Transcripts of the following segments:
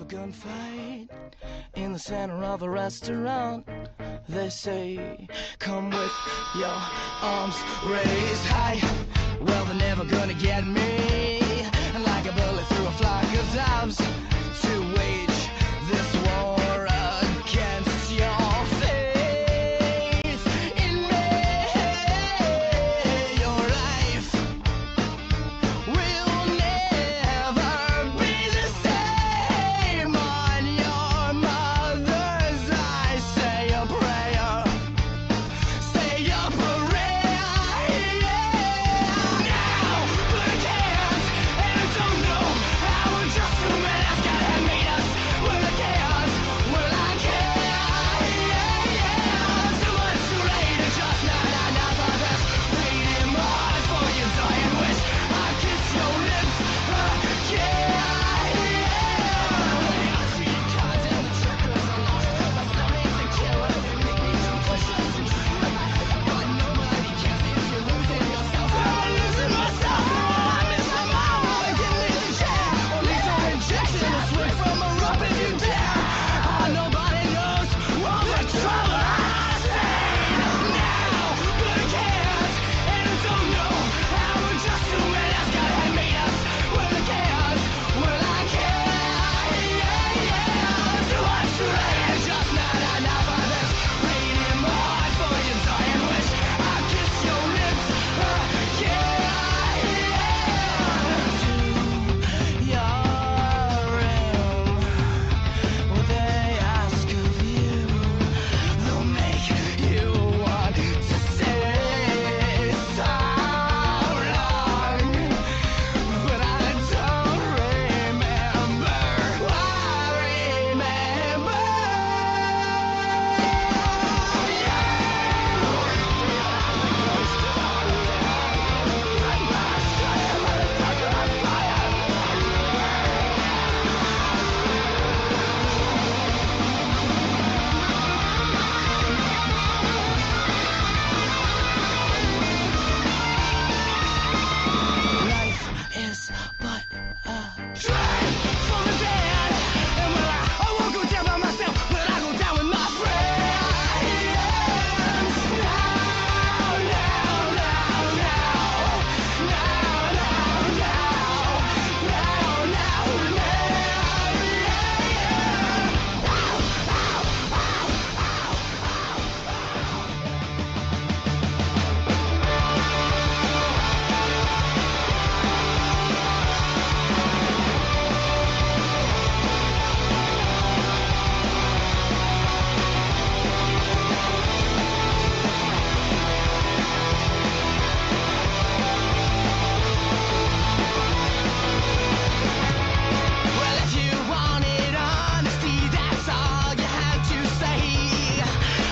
gunfight in the center of a restaurant. They say, come with your arms raised high. Well, they're never gonna get me. Like a bullet through a flock of doves to wage this war against your faith in me. Your life will never be the same. On your mother's eyes, say a prayer. Say a prayer. Now, but I can't, and I don't know how. We're just human, as God had made us. Well, I can't, well, I can't. Too much too late, and just not enough of this. Bleeding heart for your dying wish. I kiss your lips again. I see the cards and the trickers are lost. My stomach's a killer, make me too push-ups and try. But nobody cares if you're losing yourself. I'm losing myself. I miss my mom. Give me the chair. Or lethal injection. Or swing from a rope if you dare. Nobody knows all the trouble I've seen. Now, but I can't, and I don't know how. We're just human, as God had made us. Well, I can't, well, I can't. Too much too late, and just not enough of this. Bleeding my heart for your dying wish. I kiss your lips again. To your room, what they ask of you, they'll make you want to stay so long. But I don't remember. I remember life is but a dream from the dead. And well, I won't go down by myself, but I go down with my friends. Now, now, now, now. Now, now, now. Now, now, now. Well, if you wanted honesty, that's all you had to say.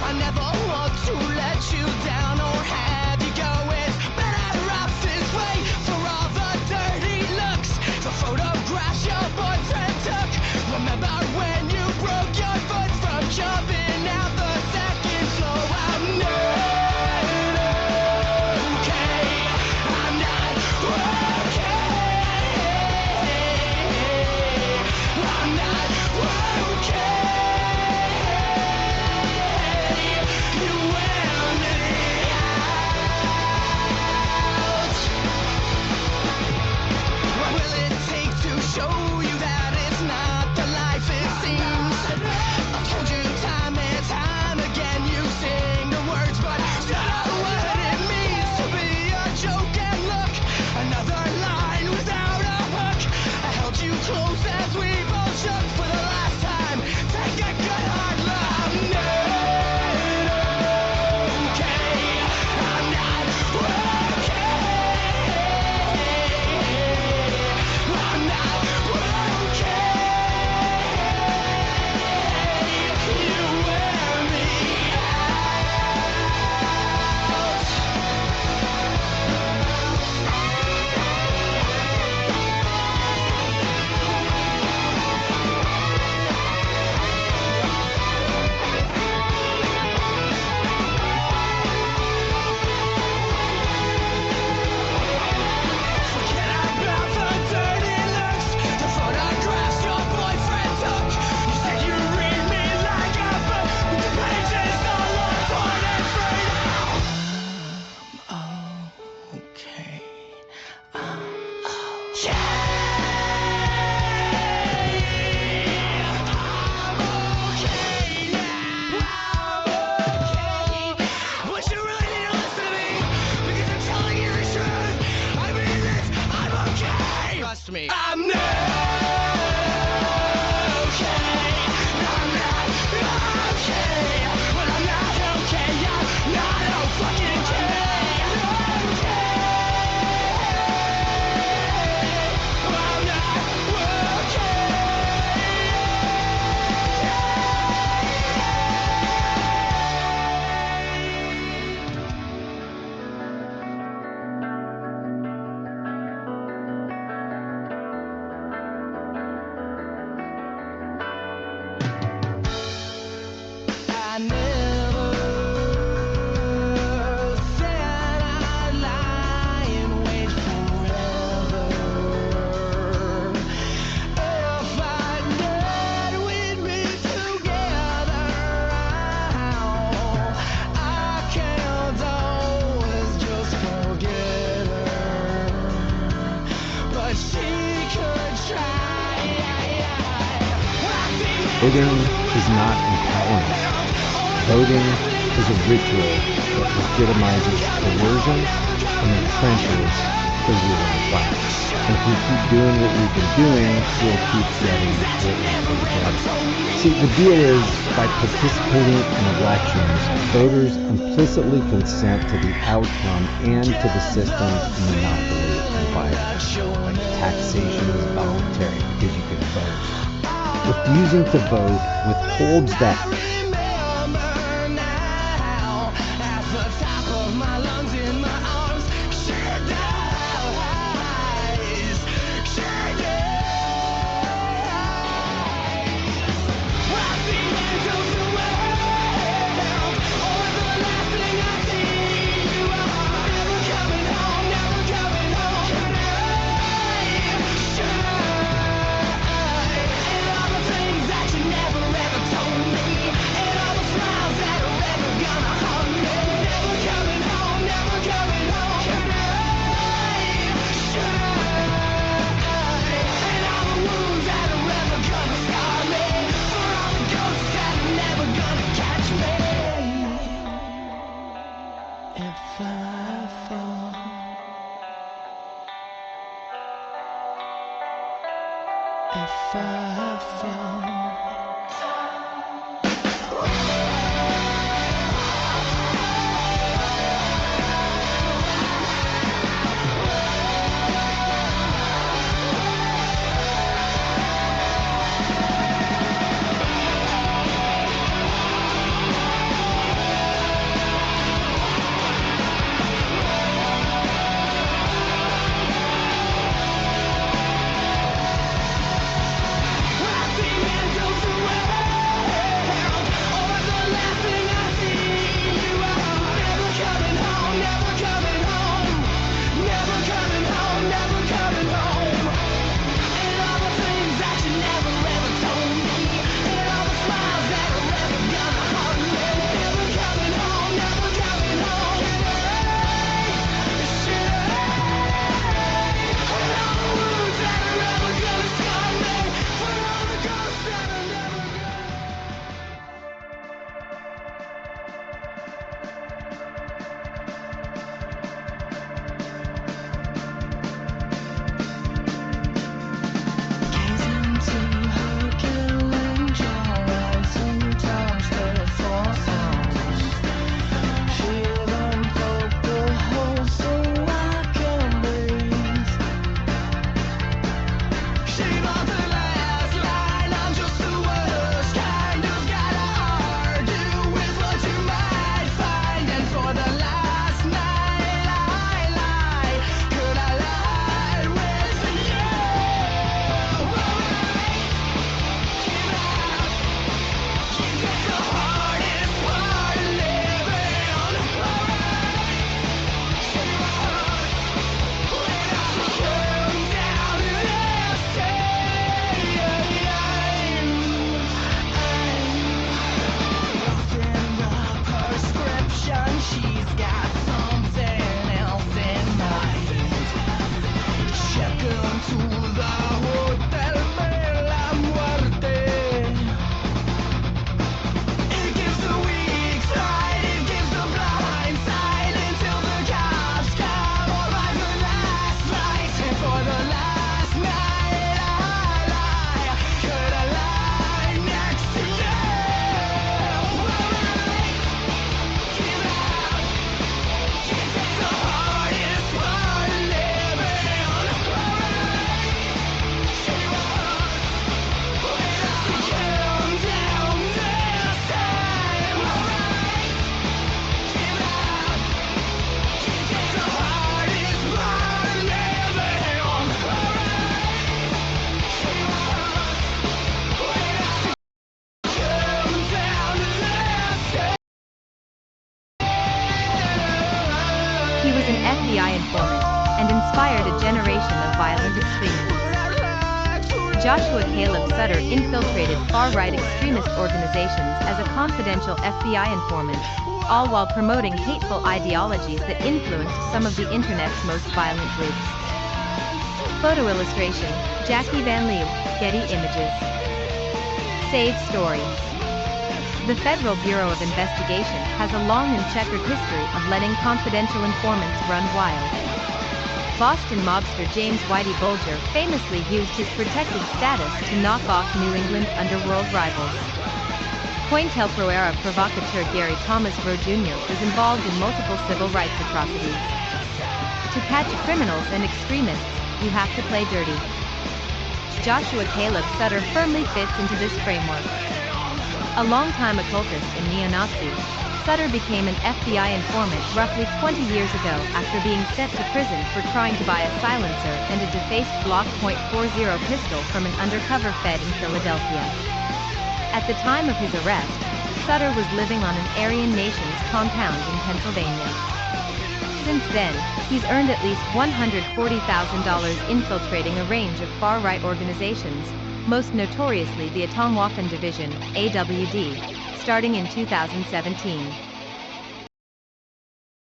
I never want to let you down or have you go. It's better off this way for all the dirty looks. The photographs your boyfriend took. Remember when you broke your foot from jumping out the second floor? I'm not okay. I'm not okay. I'm not okay. You wear me out. What will it take to show you that it's not the life it seems? I've told you time Voting is not empowerment. Voting is a ritual that legitimizes coercion and entrenches the ruling class. And if we keep doing what we've been doing, we'll keep getting what we've been getting. See, the deal is, by participating in elections, voters implicitly consent to the outcome and to the system's monopoly on violence. Like taxation is voluntary because you can vote. Refusing to vote withholds that. He was an FBI informant and inspired a generation of violent extremists. Joshua Caleb Sutter infiltrated far-right extremist organizations as a confidential FBI informant, all while promoting hateful ideologies that influenced some of the internet's most violent groups. Photo illustration, Jackie Van Leeuw, Getty Images. Save stories. The Federal Bureau of Investigation has a long and checkered history of letting confidential informants run wild. Boston mobster James Whitey Bulger famously used his protected status to knock off New England underworld rivals. COINTELPRO-era provocateur Gary Thomas Rowe Jr. was involved in multiple civil rights atrocities. To catch criminals and extremists, you have to play dirty. Joshua Caleb Sutter firmly fits into this framework. A longtime occultist and neo-Nazi, Sutter became an FBI informant roughly 20 years ago after being sent to prison for trying to buy a silencer and a defaced Glock .40 pistol from an undercover Fed in Philadelphia. At the time of his arrest, Sutter was living on an Aryan Nations compound in Pennsylvania. Since then, he's earned at least $140,000 infiltrating a range of far-right organizations, most notoriously the Atomwaffen Division, AWD, starting in 2017.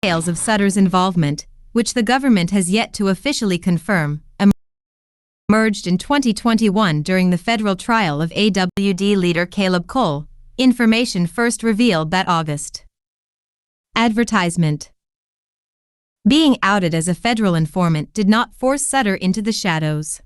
Details of Sutter's involvement, which the government has yet to officially confirm, emerged in 2021 during the federal trial of AWD leader Caleb Cole, information first revealed that August. Advertisement. Being outed as a federal informant did not force Sutter into the shadows.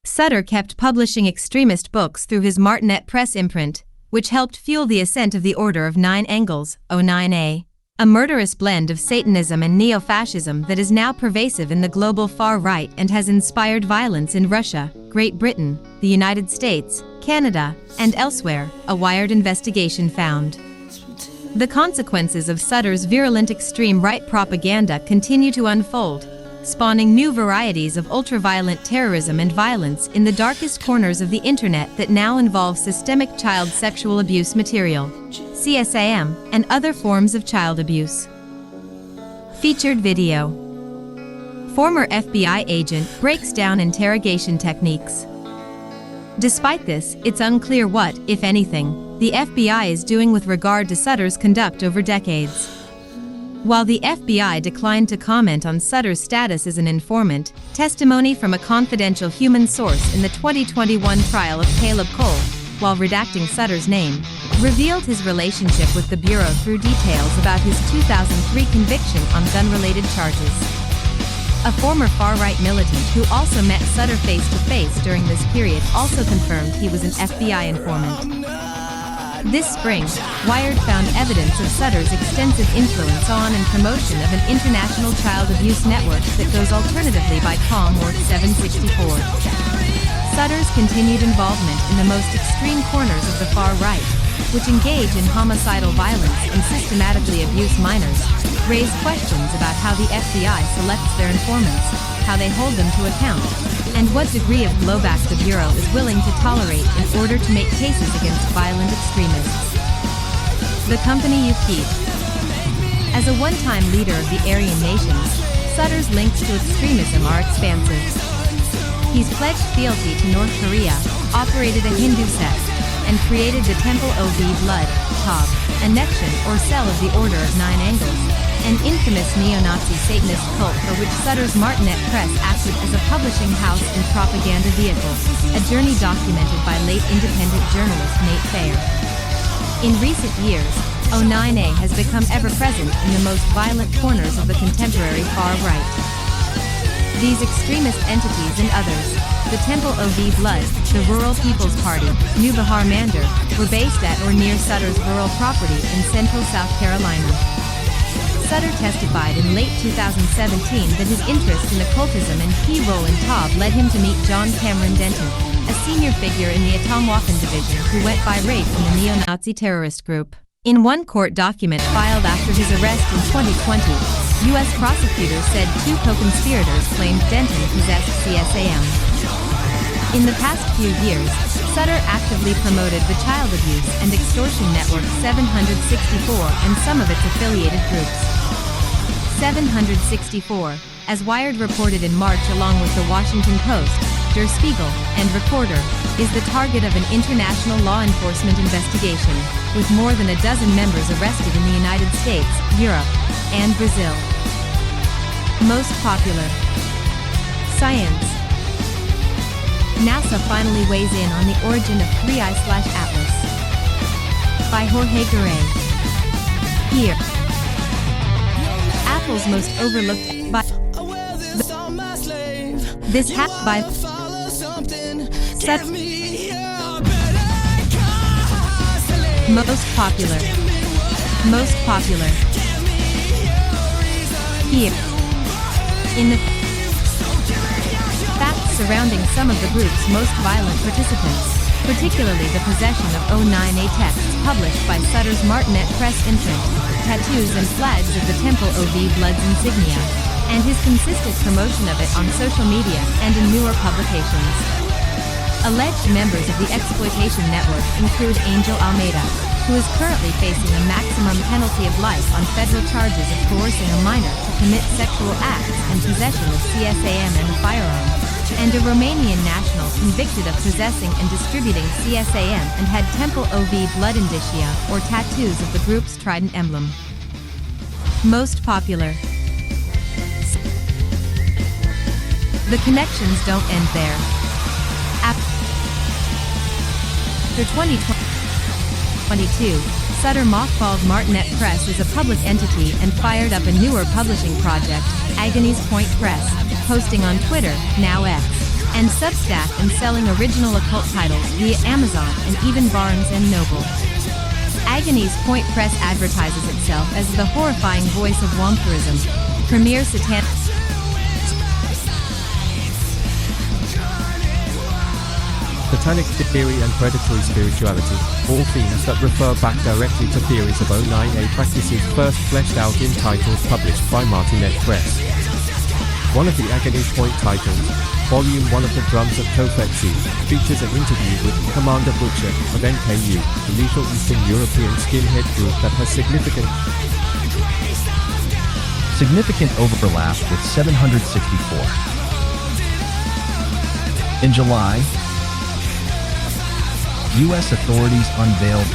Sutter kept publishing extremist books through his Martinet Press imprint, which helped fuel the ascent of the Order of Nine Angles, O9A, a murderous blend of Satanism and neo-fascism that is now pervasive in the global far right and has inspired violence in Russia, Great Britain, the United States, Canada, and elsewhere, a Wired investigation found. The consequences of Sutter's virulent extreme right propaganda continue to unfold, spawning new varieties of ultraviolent terrorism and violence in the darkest corners of the internet that now involve systemic child sexual abuse material, CSAM, and other forms of child abuse. Featured video. Former FBI agent breaks down interrogation techniques. Despite this, it's unclear what, if anything, the FBI is doing with regard to Sutter's conduct over decades. While the FBI declined to comment on Sutter's status as an informant, testimony from a confidential human source in the 2021 trial of Caleb Cole, while redacting Sutter's name, revealed his relationship with the Bureau through details about his 2003 conviction on gun-related charges. A former far-right militant who also met Sutter face-to-face during this period also confirmed he was an FBI informant. This spring, Wired found evidence of Sutter's extensive influence on and promotion of an international child abuse network that goes alternatively by Calm or 764. Sutter's continued involvement in the most extreme corners of the far right, which engage in homicidal violence and systematically abuse minors, raise questions about how the FBI selects their informants, how they hold them to account, and what degree of blowback the Bureau is willing to tolerate in order to make cases against violent extremists. The company you keep. As a one-time leader of the Aryan Nations, Sutter's links to extremism are expansive. He's pledged fealty to North Korea, operated a Hindu sect, and created the Temple of Blood, Tob, Annexion or Cell of the Order of Nine Angles, an infamous neo-Nazi Satanist cult for which Sutter's Martinet Press acted as a publishing house and propaganda vehicle, a journey documented by late independent journalist Nate Thayer. In recent years, O9A has become ever-present in the most violent corners of the contemporary far right. These extremist entities and others, the Temple of Blood, the Rural People's Party, New Bahar Mandir, were based at or near Sutter's rural property in central South Carolina. Sutter testified in late 2017 that his interest in occultism and key role in Tob led him to meet John Cameron Denton, a senior figure in the Atomwaffen Division who went by rape in the neo-Nazi terrorist group. In one court document filed after his arrest in 2020, U.S. prosecutors said two co-conspirators claimed Denton possessed CSAM. In the past few years, Sutter actively promoted the child abuse and extortion network 764 and some of its affiliated groups. 764, as Wired reported in March along with the Washington Post, Der Spiegel, and Recorder, is the target of an international law enforcement investigation, with more than a dozen members arrested in the United States, Europe, and Brazil. Most popular. Science. NASA finally weighs in on the origin of 3I/Atlas. By Jorge Garay. Here. Apple's most overlooked by this hack by set most popular here in the facts surrounding some of the group's most violent participants, particularly the possession of 09A texts published by Sutter's Martinet press imprint, tattoos and flags of the Temple OV Bloods insignia, and his consistent promotion of it on social media and in newer publications. Alleged members of the exploitation network include Angel Almeida, who is currently facing a maximum penalty of life on federal charges of coercing a minor to commit sexual acts and possession of CSAM and a firearm, and a Romanian national convicted of possessing and distributing CSAM and had Temple OV blood indicia or tattoos of the group's trident emblem. Most popular. The connections don't end there. After 2022, Sutter mothballed Martinet Press as a public entity and fired up a newer publishing project, Agony's Point Press, posting on Twitter, now X, and Substack and selling original occult titles via Amazon and even Barnes & Noble. Agony's Point Press advertises itself as the horrifying voice of vampirism, premier satanic satanic theory and predatory spirituality, all themes that refer back directly to theories of 09A practices first fleshed out in titles published by Martinet Press. One of the Agony's Point titles, Volume 1 of the Drums of Tophetsi, features an interview with Commander Butcher of NKU, the lethal Eastern European skinhead group that has significant overlap with 764. In July, U.S. authorities unveiled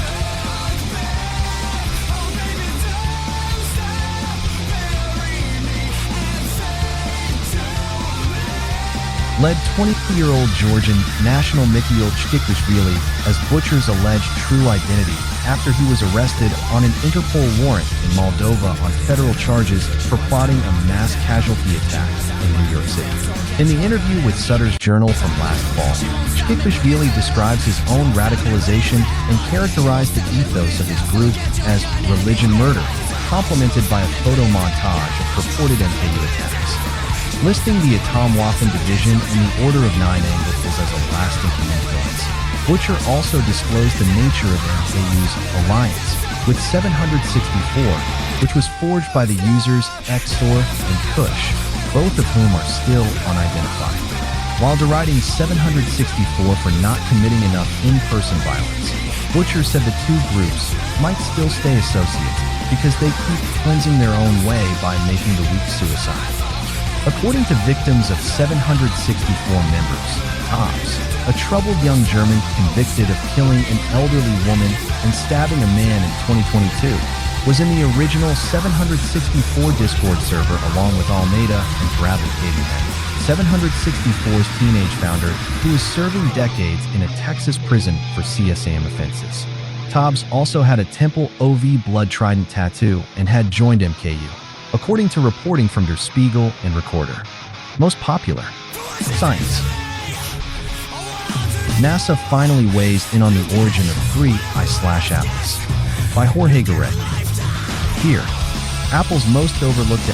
led 20-year-old Georgian National Mikhail Chkikwishvili as Butcher's alleged true identity after he was arrested on an Interpol warrant in Moldova on federal charges for plotting a mass casualty attack in New York City. In the interview with Sutter's Journal from last fall, Chkikwishvili describes his own radicalization and characterized the ethos of his group as religion murder, complemented by a photo montage of purported NKU attacks. Listing the Atomwaffen Division and the Order of Nine Angles as a lasting influence, Butcher also disclosed the nature of NKU's alliance with 764, which was forged by the users Xor and Kush, both of whom are still unidentified. While deriding 764 for not committing enough in-person violence, Butcher said the two groups might still stay associates because they keep cleansing their own way by making the weak suicide. According to victims of 764 members, Tops, a troubled young German convicted of killing an elderly woman and stabbing a man in 2022, was in the original 764 Discord server along with Almeida and Bradley Cadenhead, 764's teenage founder who is serving decades in a Texas prison for CSAM offenses. Tobbs also had a Temple OV blood trident tattoo and had joined MKU, according to reporting from Der Spiegel and Recorder. Most popular. Science. NASA finally weighs in on the origin of 3I/Atlas. By Jorge Garay. Here, Apple's most overlooked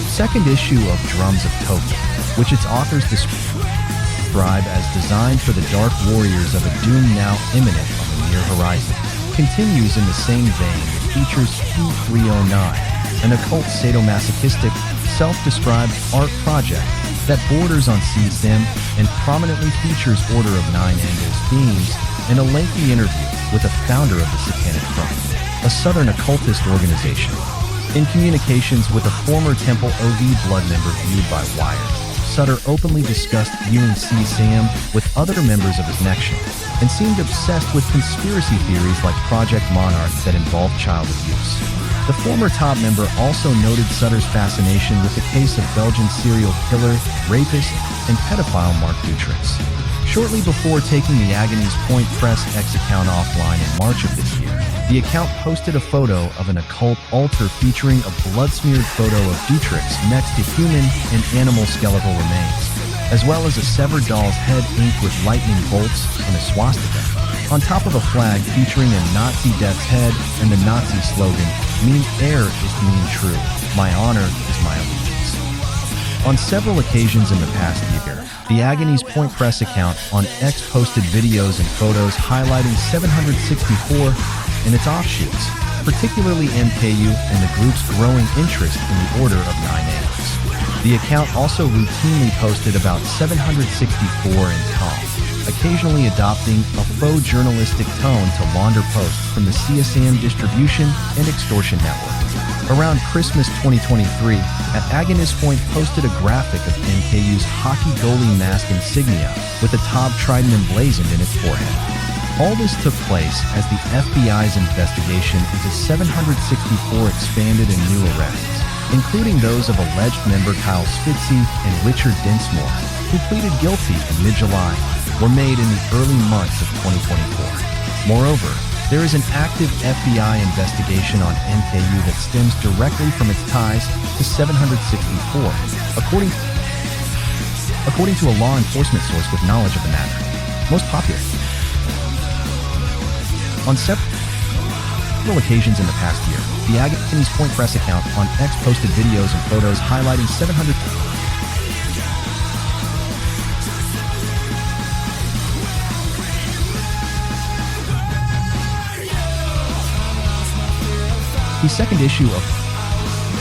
second issue of Drums of Tophet, which its authors describe as designed for the dark warriors of a doom now imminent on the near horizon, continues in the same vein and features Q309, an occult sadomasochistic, self-described art project that borders on CSAM and prominently features Order of Nine Angles themes and a lengthy interview with a founder of the Satanic Front, a Southern occultist organization. In communications with a former Temple OV blood member viewed by Wired, Sutter openly discussed viewing C-Sam with other members of his nation and seemed obsessed with conspiracy theories like Project Monarch that involved child abuse. The former top member also noted Sutter's fascination with the case of Belgian serial killer, rapist, and pedophile Mark Dutroux. Shortly before taking the Agony's Point Press X account offline in March of this year, the account posted a photo of an occult altar featuring a blood-smeared photo of Dutroux next to human and animal skeletal remains, as well as a severed doll's head inked with lightning bolts and a swastika, on top of a flag featuring a Nazi death's head and the Nazi slogan, "Mean air is mean true, my honor is my allegiance." On several occasions in the past year, the Agony's Point Press account on X posted videos and photos highlighting 764 and its offshoots, particularly MKU and the group's growing interest in the Order of Nine Nails. The account also routinely posted about 764 in Tom, occasionally adopting a faux journalistic tone to launder posts from the CSAM distribution and extortion network. Around Christmas 2023, at Agony's Point posted a graphic of MKU's hockey goalie mask insignia with a Taub trident emblazoned in its forehead. All this took place as the FBI's investigation into 764 expanded and new arrests, including those of alleged member Kyle Spitzy and Richard Dinsmore, who pleaded guilty in mid-July, were made in the early months of 2024. Moreover, there is an active FBI investigation on MKU that stems directly from its ties to 764, according to a law enforcement source with knowledge of the matter. Most popular. On several occasions in the past year, the Agony's Point Press account on X posted videos and photos highlighting 700. The second issue of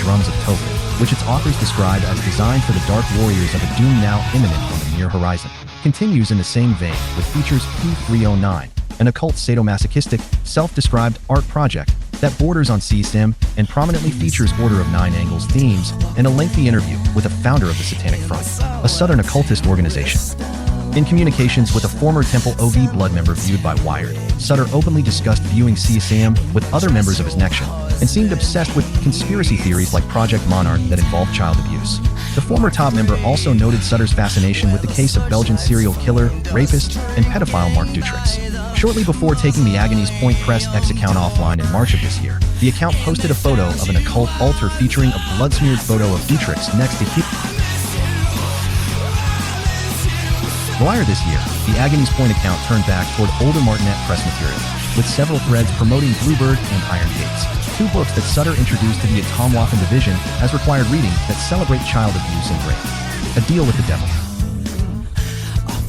Drums of Tophet, which its authors describe as designed for the dark warriors of a doom now imminent on the near horizon, continues in the same vein with features P309, an occult sadomasochistic, self-described art project that borders on CSAM and prominently features Order of Nine Angles themes and a lengthy interview with a founder of the Satanic Front, a Southern occultist organization. In communications with a former Temple OV Blood member viewed by Wired, Sutter openly discussed viewing CSAM with other members of his nation and seemed obsessed with conspiracy theories like Project Monarch that involved child abuse. The former top member also noted Sutter's fascination with the case of Belgian serial killer, rapist, and pedophile Mark Dutroux. Shortly before taking the Agony's Point Press X account offline in March of this year, the account posted a photo of an occult altar featuring a blood-smeared photo of Dutroux next to Earlier this year, the Agony's Point account turned back toward older Martinet press material, with several threads promoting Bluebird and Iron Gates, two books that Sutter introduced to the Atomwaffen division as required reading that celebrate child abuse and rape. A deal with the devil.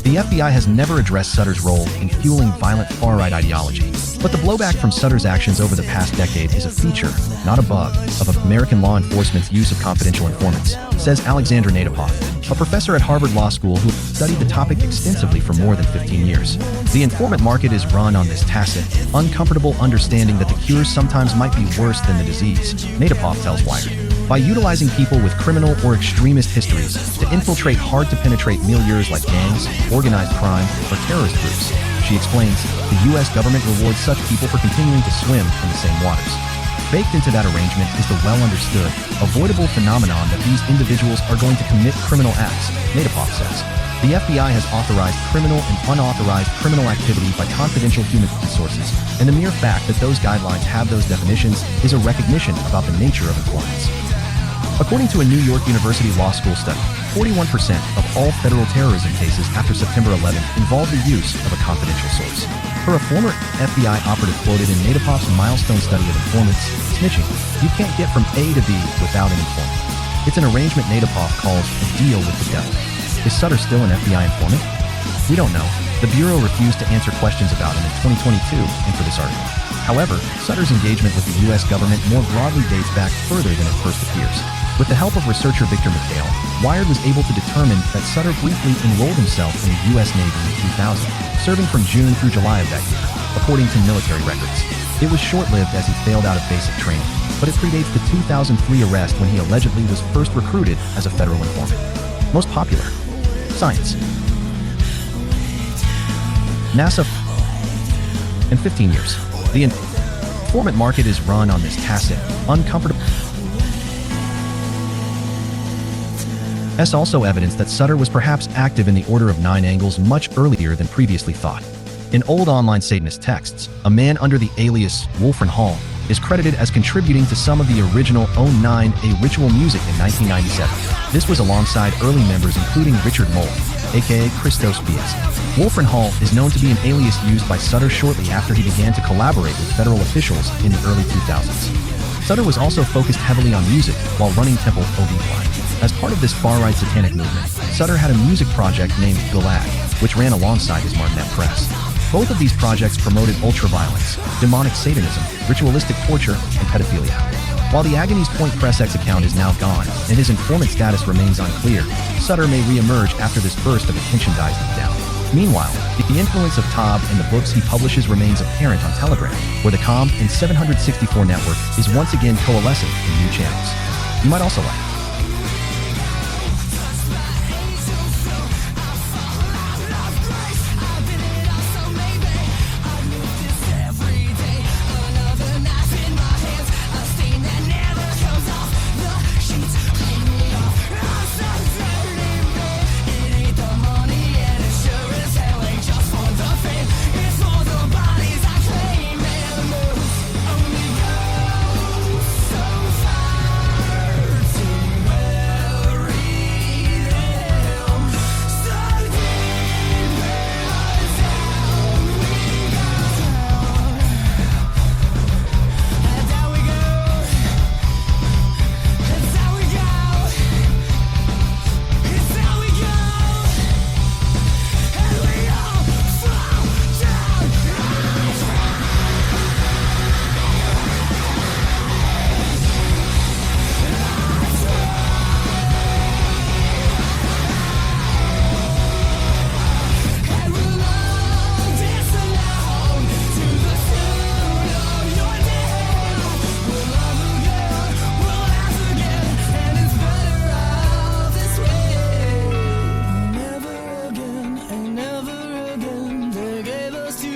The FBI has never addressed Sutter's role in fueling violent far-right ideology, but the blowback from Sutter's actions over the past decade is a feature, not a bug, of American law enforcement's use of confidential informants, says Alexandra Nadepoff, a professor at Harvard Law School who studied the topic extensively for more than 15 years. The informant market is run on this tacit, uncomfortable understanding that the cures sometimes might be worse than the disease, Nadepoff tells Wired. By utilizing people with criminal or extremist histories to infiltrate hard-to-penetrate milieux like gangs, organized crime, or terrorist groups, she explains, the U.S. government rewards such people for continuing to swim in the same waters. Baked into that arrangement is the well-understood, avoidable phenomenon that these individuals are going to commit criminal acts, Nadepoff says. The FBI has authorized criminal and unauthorized criminal activity by confidential human sources, and the mere fact that those guidelines have those definitions is a recognition about the nature of informants. According to a New York University Law School study, 41% of all federal terrorism cases after September 11 involved the use of a confidential source. Per a former FBI operative quoted in Nadepoff's milestone study of informants, snitching, you can't get from A to B without an informant. It's an arrangement Nadepoff calls a deal with the devil. Is Sutter still an FBI informant? We don't know. The Bureau refused to answer questions about him in 2022 and for this article. However, Sutter's engagement with the U.S. government more broadly dates back further than it first appears. With the help of researcher Victor McHale, Wired was able to determine that Sutter briefly enrolled himself in the U.S. Navy in 2000, serving from June through July of that year, according to military records. It was short-lived as he failed out of basic training, but it predates the 2003 arrest when he allegedly was first recruited as a federal informant. Most popular. Science. NASA. In 15 years. The informant market is run on this tacit, uncomfortable. Also evidence that Sutter was perhaps active in the Order of Nine Angles much earlier than previously thought. In old online Satanist texts, a man under the alias Wolfram Hall is credited as contributing to some of the original Own 9 A ritual music in 1997. This was alongside early members including Richard Mole, aka Christos Bias. Wolfram Hall is known to be an alias used by Sutter shortly after he began to collaborate with federal officials in the early 2000s. Sutter was also focused heavily on music while running Temple OVY. As part of this far-right satanic movement, Sutter had a music project named Galad, which ran alongside his Martinet Press. Both of these projects promoted ultraviolence, demonic satanism, ritualistic torture, and pedophilia. While the Agony's Point Press X account is now gone and his informant status remains unclear, Sutter may re-emerge after this burst of attention dies down. Meanwhile, the influence of Taub and the books he publishes remains apparent on Telegram, where the COM and 764 network is once again coalescing in new channels. You might also like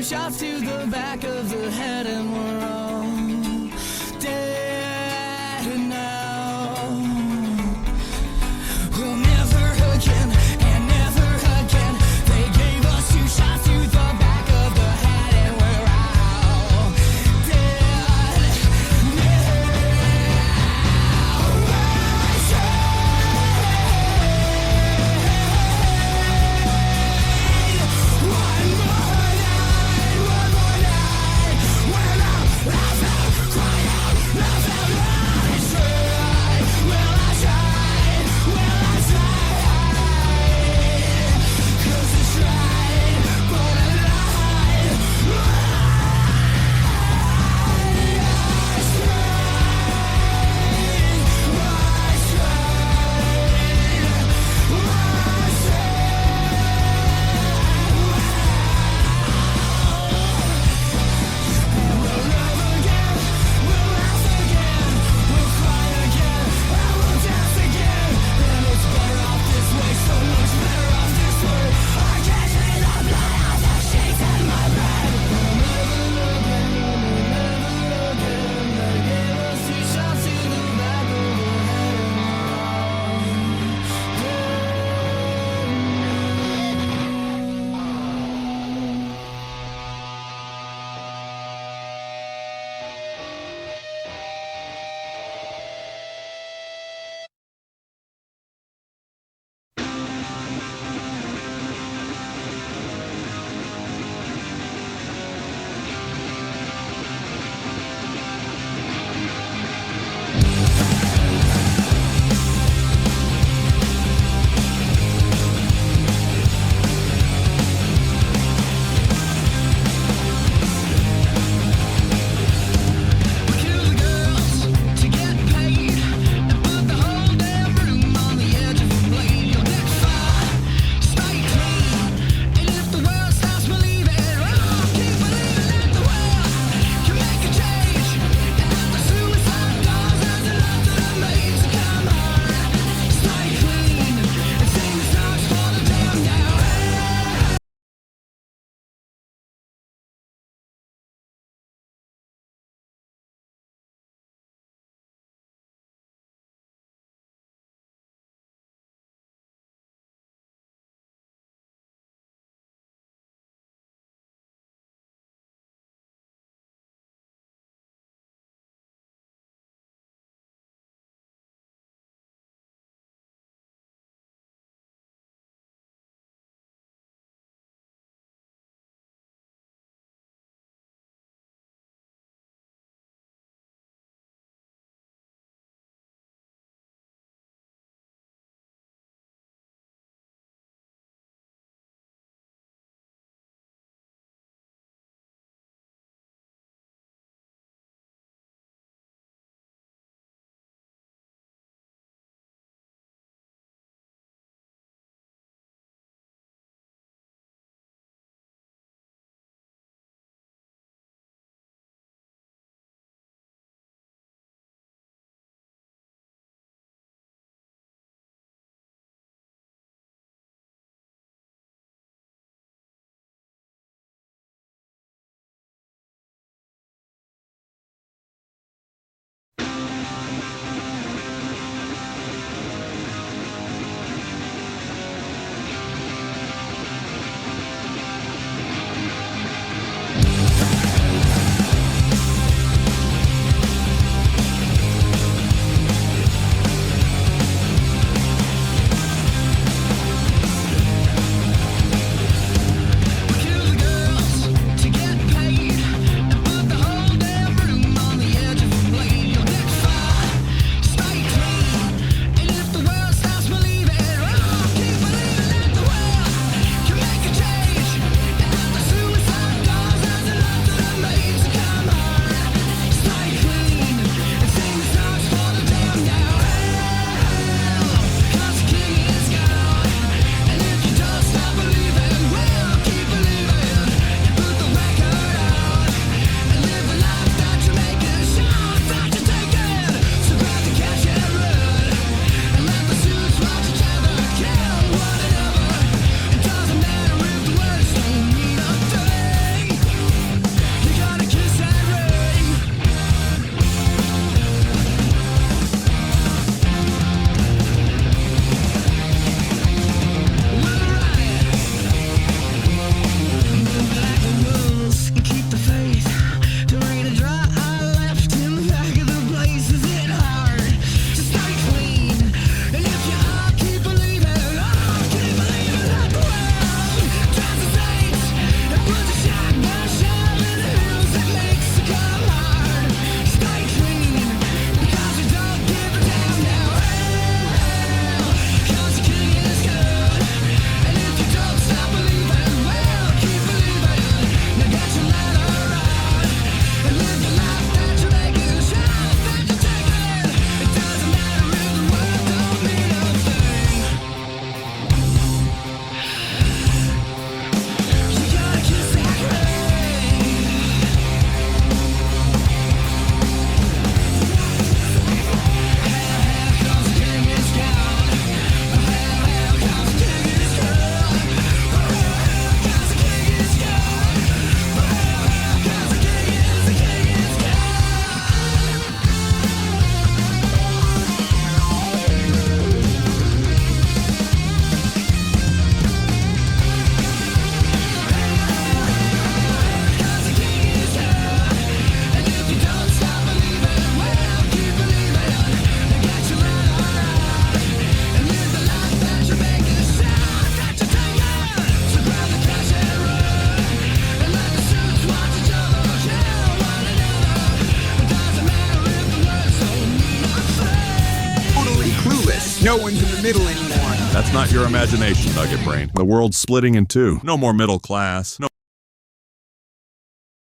shots to the back of the head and we're all dead now. Well, never again and never again. They gave us 2 shots to the back of the head and we're all dead now. No one's in the middle anymore. That's not your imagination, Nugget Brain. The world's splitting in two. No more middle class. No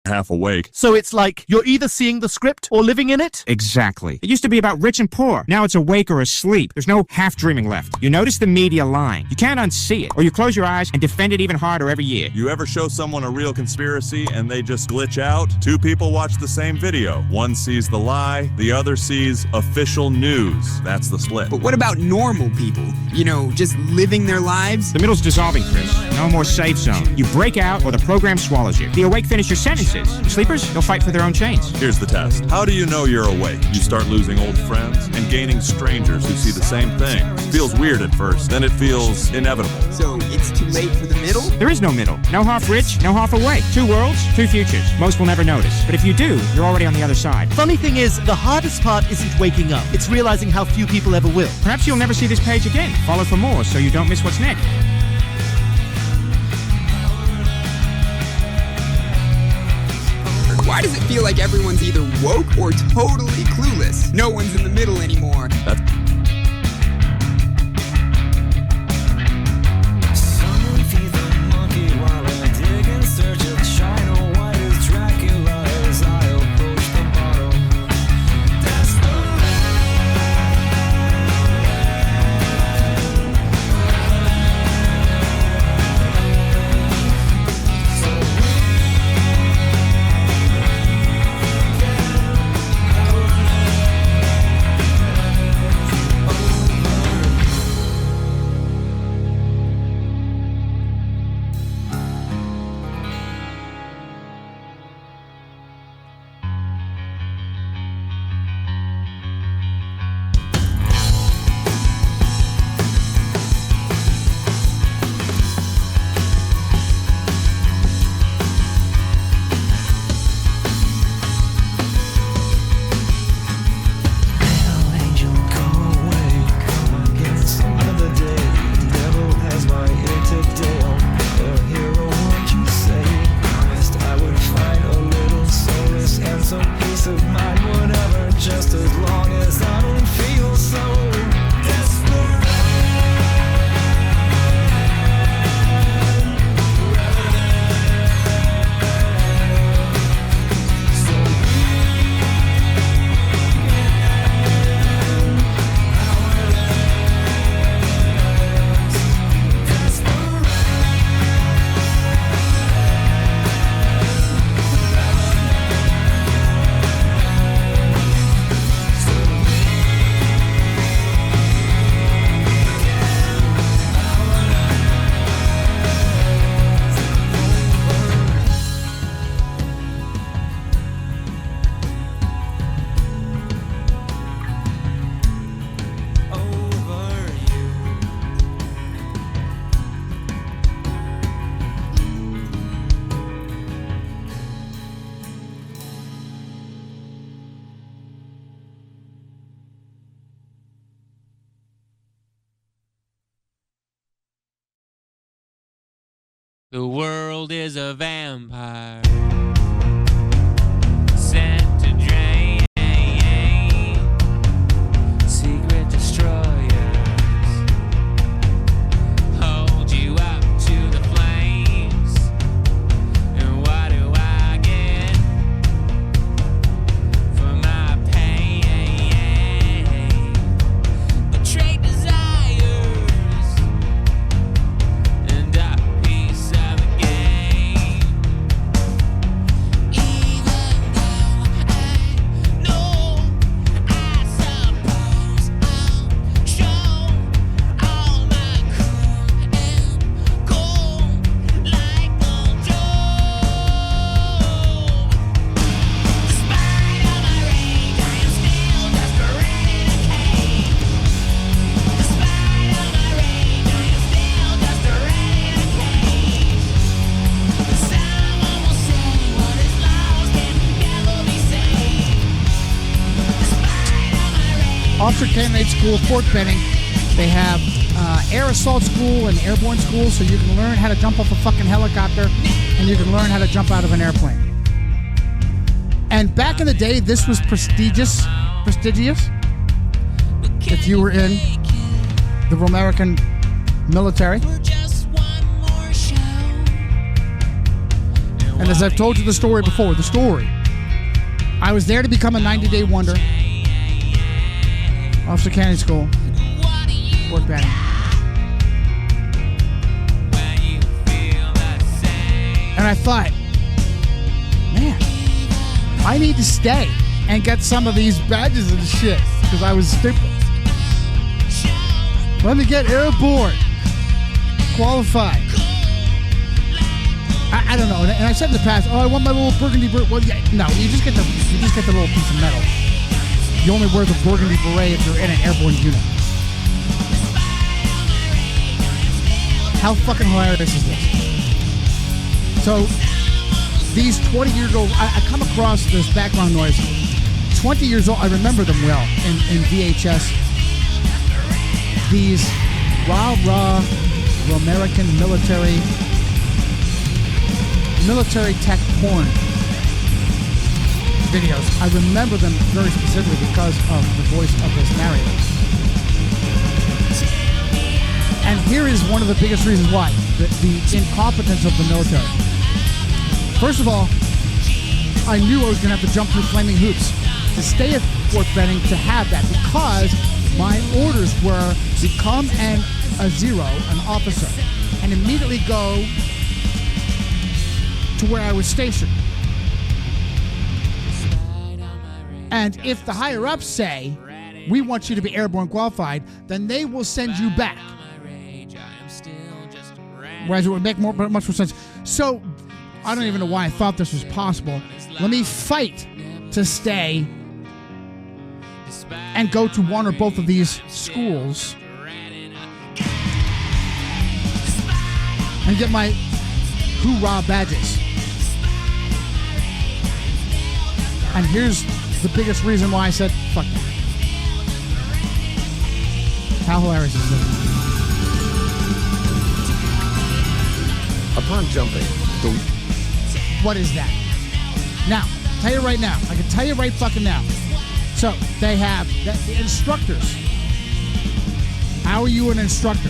half awake. So it's like you're either seeing the script or living in it? Exactly. It used to be about rich and poor. Now it's awake or asleep. There's no half-dreaming left. You notice the media lying. You can't unsee it. Or you close your eyes and defend it even harder every year. You ever show someone a real conspiracy and they just glitch out? Two people watch the same video. One sees the lie, the other sees official news. That's the split. But what about normal people? You know, just living their lives? The middle's dissolving, Chris. No more safe zone. You break out or the program swallows you. The awake finish your sentences. The sleepers, they'll fight for their own chains. Here's the test. How do you know you're awake? You start losing old friends and gaining strangers who see the same thing. Feels weird at first, then it feels inevitable. So it's too late for the middle? There is no middle. No half rich, no half awake. Two worlds, two futures. Most will never notice. But if you do, you're already on the other side. Funny thing is, the hardest part isn't waking up. It's realizing how few people ever will. Perhaps you'll never see this page again. Follow for more so you don't miss what's next. Why does it feel like everyone's either woke or totally clueless? No one's in the middle anymore. The world is a vampire sent to drain. Secret destroyers hold you up to the flames. And what do I get for my pain? Betrayed desires and a piece of the game. Even though I know, I suppose I'll show all my cool and gold like old Joe. Despite all my rage, I am still just ready to cave. Despite all my rage, I am still just ready to cave. Someone will say what is lost can never be saved. Despite all my rage. Officer Candidate School, Fort Benning. They have air assault school and airborne school, so you can learn how to jump off a fucking helicopter and you can learn how to jump out of an airplane. And back in the day, this was prestigious. If you were in the American military. And as I've told you the story before, I was there to become a 90-day wonder. Officer Cannon School. Fort Benning. And I thought, man, I need to stay and get some of these badges and shit because I was stupid. Let me get airborne. Qualified. I don't know. And I said in the past, I want my little burgundy beret. Well, yeah, no, you just get the little piece of metal. You only wear the burgundy beret if you're in an airborne unit. How fucking hilarious is this? So, these 20-year-old, I come across this background noise. 20 years old, I remember them well in VHS. These rah-rah American military tech porn videos. I remember them very specifically because of the voice of this narrator. And here is one of the biggest reasons why. The incompetence of the military. First of all, I knew I was going to have to jump through flaming hoops to stay at Fort Benning to have that because my orders were become a zero, an officer, and immediately go to where I was stationed. And if the higher-ups say, we want you to be airborne qualified, then they will send you back. Whereas it would make much more sense. So, I don't even know why I thought this was possible. Let me fight to stay and go to one or both of these schools and get my hoorah badges. And here's the biggest reason why I said, fuck that. How hilarious is this? Upon jumping, what is that? Now, tell you right now. I can tell you right fucking now. So, they have the instructors. How are you an instructor?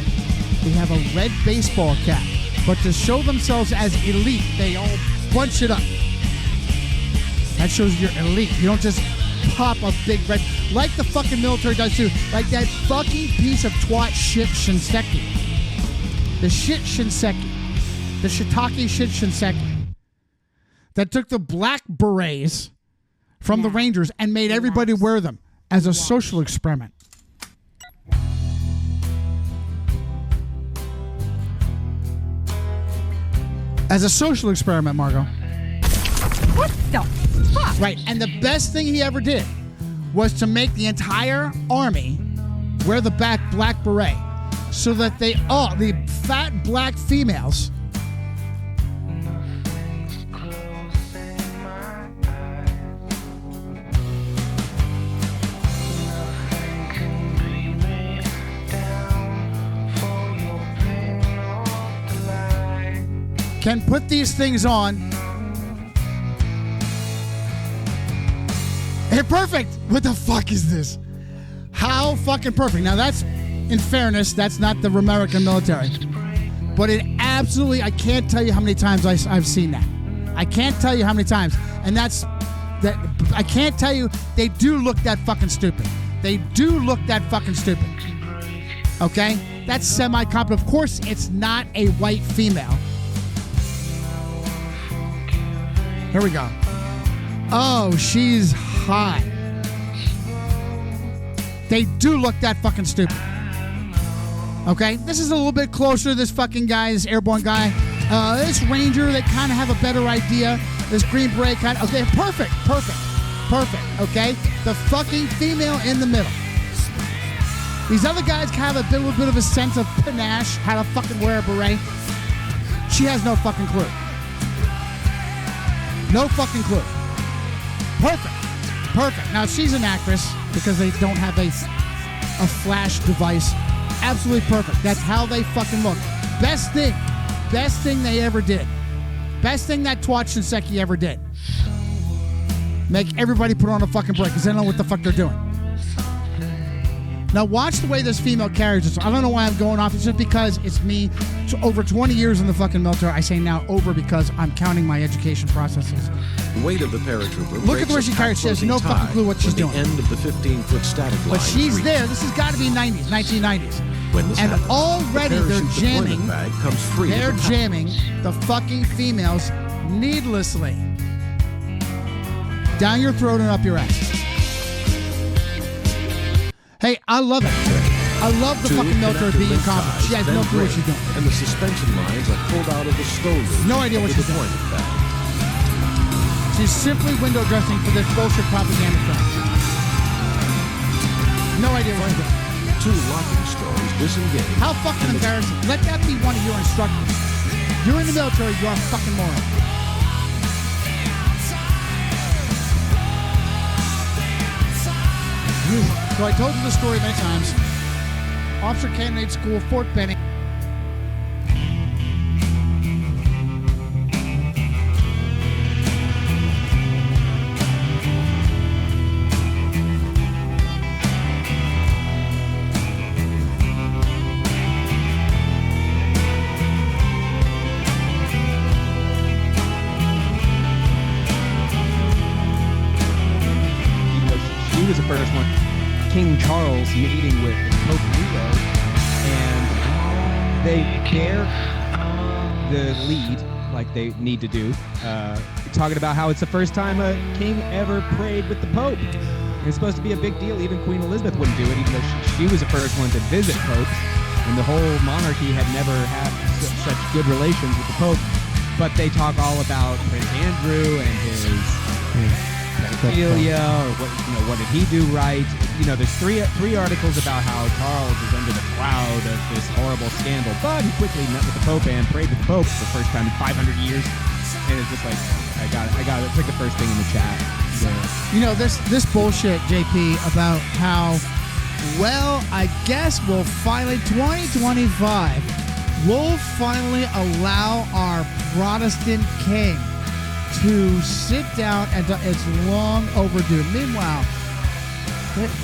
They have a red baseball cap. But to show themselves as elite, they all bunch it up. That shows you're elite. You don't just pop a big red, like the fucking military does too. Like that fucking piece of twat shit Shinseki. The shit Shinseki. The shiitake shit Shinseki. That took the black berets from the Rangers and made everybody wear them as a social experiment. As a social experiment, Margot. What the fuck? Right, and the best thing he ever did was to make the entire army wear the black beret so that the fat black females can put these things on. Hey, perfect. What the fuck is this? How fucking perfect. Now that's, in fairness, that's not the American military. But it absolutely, I can't tell you how many times I've seen that. I can't tell you how many times. And I can't tell you, they do look that fucking stupid. They do look that fucking stupid. Okay? That's semi-competent. Of course, it's not a white female. Here we go. Oh, she's hot. They do look that fucking stupid. Okay? This is a little bit closer to this fucking guy, this airborne guy. This Ranger, they kind of have a better idea. This Green Beret kind of... Okay, perfect. Okay? The fucking female in the middle. These other guys have a little bit of a sense of panache, how to fucking wear a beret. She has no fucking clue. No fucking clue. Perfect. Now, she's an actress because they don't have a flash device. Absolutely perfect. That's how they fucking look. Best thing they ever did. Best thing that twat Shinseki ever did. Make everybody put on a fucking break because they don't know what the fuck they're doing. Now watch the way this female carries this. I don't know why I'm going off. It's just because it's me. So over 20 years in the fucking military. I say now over because I'm counting my education processes. The weight of the paratrooper. Look at where she carries. She has no fucking clue what she's doing. The end of the 15-foot static line. But she's there. This has got to be 1990s. When this and happens, already the they're parachute jamming. deployment bag comes free They're to the jamming the fucking females needlessly down your throat and up your ass. Hey, I love it. I love the fucking military being incompetent. She has no clue what she's doing. And the suspension lines are pulled out of the stow loop. No idea what she's doing. She's simply window dressing for this bullshit propaganda film. No idea what she's doing. 2 locking stories disengaged. How fucking embarrassing. Let that be one of your instructors. You're in the military, you're a fucking moron. So I told you the story many times. Officer Candidate School, Fort Benning. He was the first one. King Charles meeting with Pope Leo, and they bear the lead like they need to do, talking about how it's the first time a king ever prayed with the Pope. It's supposed to be a big deal. Even Queen Elizabeth wouldn't do it, even though she was the first one to visit popes, and the whole monarchy had never had such good relations with the Pope. But they talk all about Prince Andrew and his pedophilia, or what did he do right? There's three articles about how Charles is under the cloud of this horrible scandal, but he quickly met with the Pope and prayed with the Pope for the first time in 500 years. And it's just like, I got it. It's like the first thing in the chat. This bullshit, JP, about how, well, I guess we'll finally, 2025, we'll finally allow our Protestant king to sit down, and it's long overdue. Meanwhile,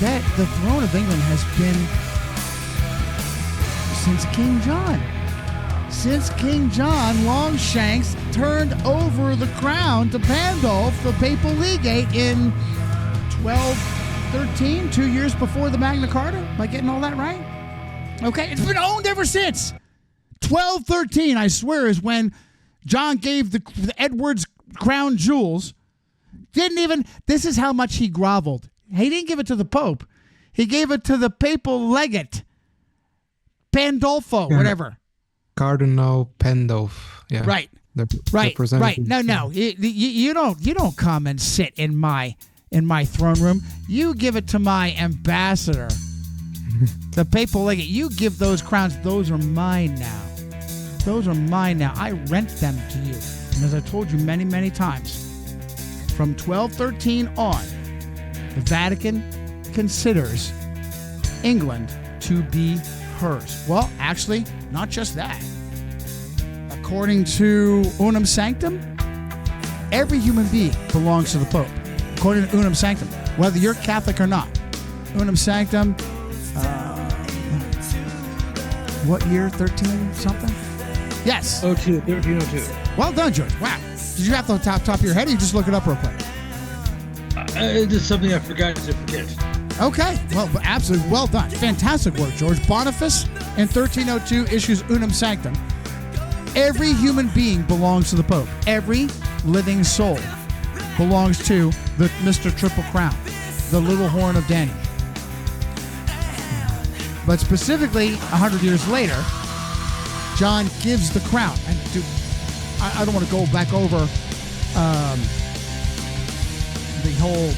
that the throne of England has been since King John. Since King John, Longshanks turned over the crown to Pandulf, the papal legate, in 1213, 2 years before the Magna Carta. Am I getting all that right? Okay, it's been owned ever since. 1213, I swear, is when John gave the Edward's crown jewels. This is how much he groveled. He didn't give it to the Pope. He gave it to the papal legate, Pandolfo, whatever. Cardinal Pandolf. Yeah. Right. Right. No. You don't come and sit in my throne room. You give it to my ambassador, the papal legate. You give those crowns. Those are mine now. I rent them to you. And as I told you many, many times, from 1213 on, the Vatican considers England to be hers. Well, actually, not just that. According to Unum Sanctum, every human being belongs to the Pope. According to Unum Sanctum, whether you're Catholic or not. Unum Sanctum, what year? 13 something? Yes. 1302. Well done, George. Wow. Did you have to top of your head, or you just look it up real quick? It's something I forgot to forget. Okay. Well, absolutely well done. Fantastic work, George. Boniface in 1302 issues Unum Sanctum. Every human being belongs to the Pope. Every living soul belongs to the Mr. Triple Crown, the little horn of Daniel. But specifically, 100 years later, John gives the crown. And I don't want to go back over the whole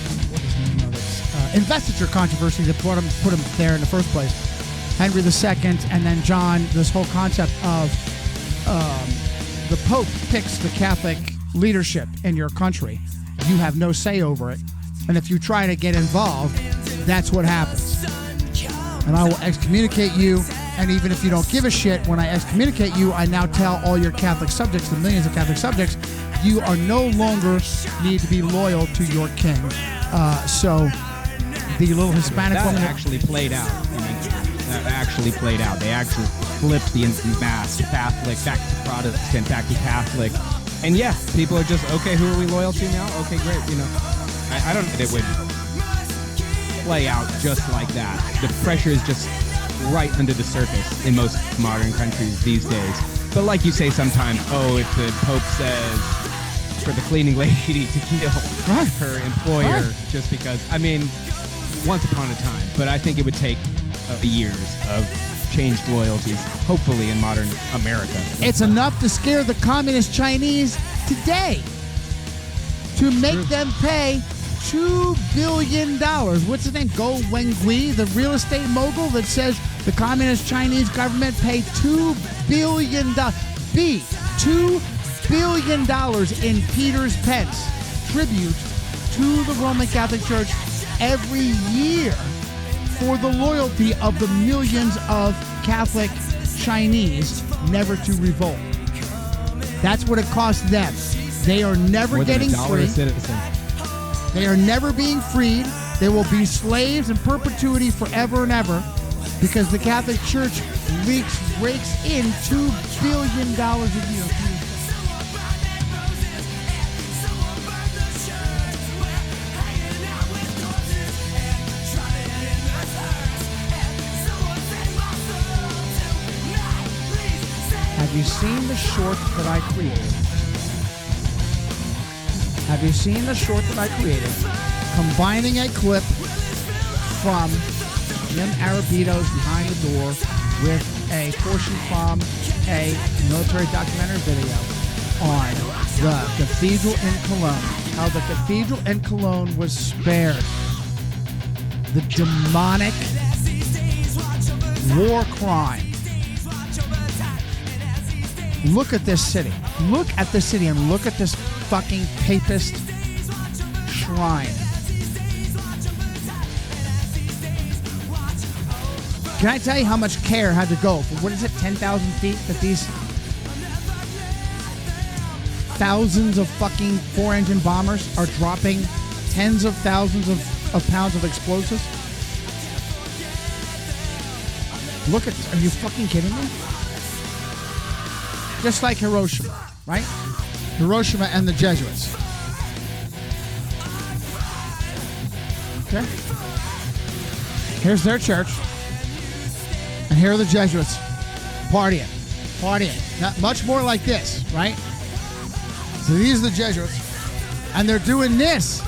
investiture controversy that put him there in the first place. Henry II and then John, this whole concept of the Pope picks the Catholic leadership in your country. You have no say over it. And if you try to get involved, that's what happens. And I will excommunicate you. And even if you don't give a shit, when I excommunicate you, I now tell all your Catholic subjects, the millions of Catholic subjects, you are no longer need to be loyal to your king. So the little Hispanic That woman. actually played out. That actually played out. They actually flipped the mass Catholic back to Protestant, back to Catholic. And yeah, people are just, okay, who are we loyal to now? Okay, great. I don't think it would play out just like that. The pressure is just right under the surface in most modern countries these days. But like you say sometimes, if the Pope says for the cleaning lady to kill her employer just because, once upon a time. But I think it would take years of changed loyalties, hopefully in modern America. It's enough to scare the communist Chinese today to make them pay $2 billion. What's his name? Go Wengui, the real estate mogul that says the communist Chinese government paid $2 billion. $2 billion in Peter's Pence tribute to the Roman Catholic Church every year for the loyalty of the millions of Catholic Chinese never to revolt. That's what it costs them. They are never More than getting $1 free. a citizen. They are never being freed. They will be slaves in perpetuity forever and ever because the Catholic Church rakes in $2 billion a year. Have you seen the short that I created? Have you seen the short that I created? Combining a clip from Jim Arabido's Behind the Door with a portion from a military documentary video on the cathedral in Cologne. How the cathedral in Cologne was spared the demonic war crime. Look at this city. Look at this city and look at this fucking papist shrine. Can I tell you how much care had to go for, 10,000 feet that these thousands of fucking four-engine bombers are dropping tens of thousands of pounds of explosives? Look at, are you fucking kidding me? Just like Hiroshima, right? Hiroshima and the Jesuits. Okay? Here's their church. And here are the Jesuits partying. Not much more like this, right? So these are the Jesuits. And they're doing this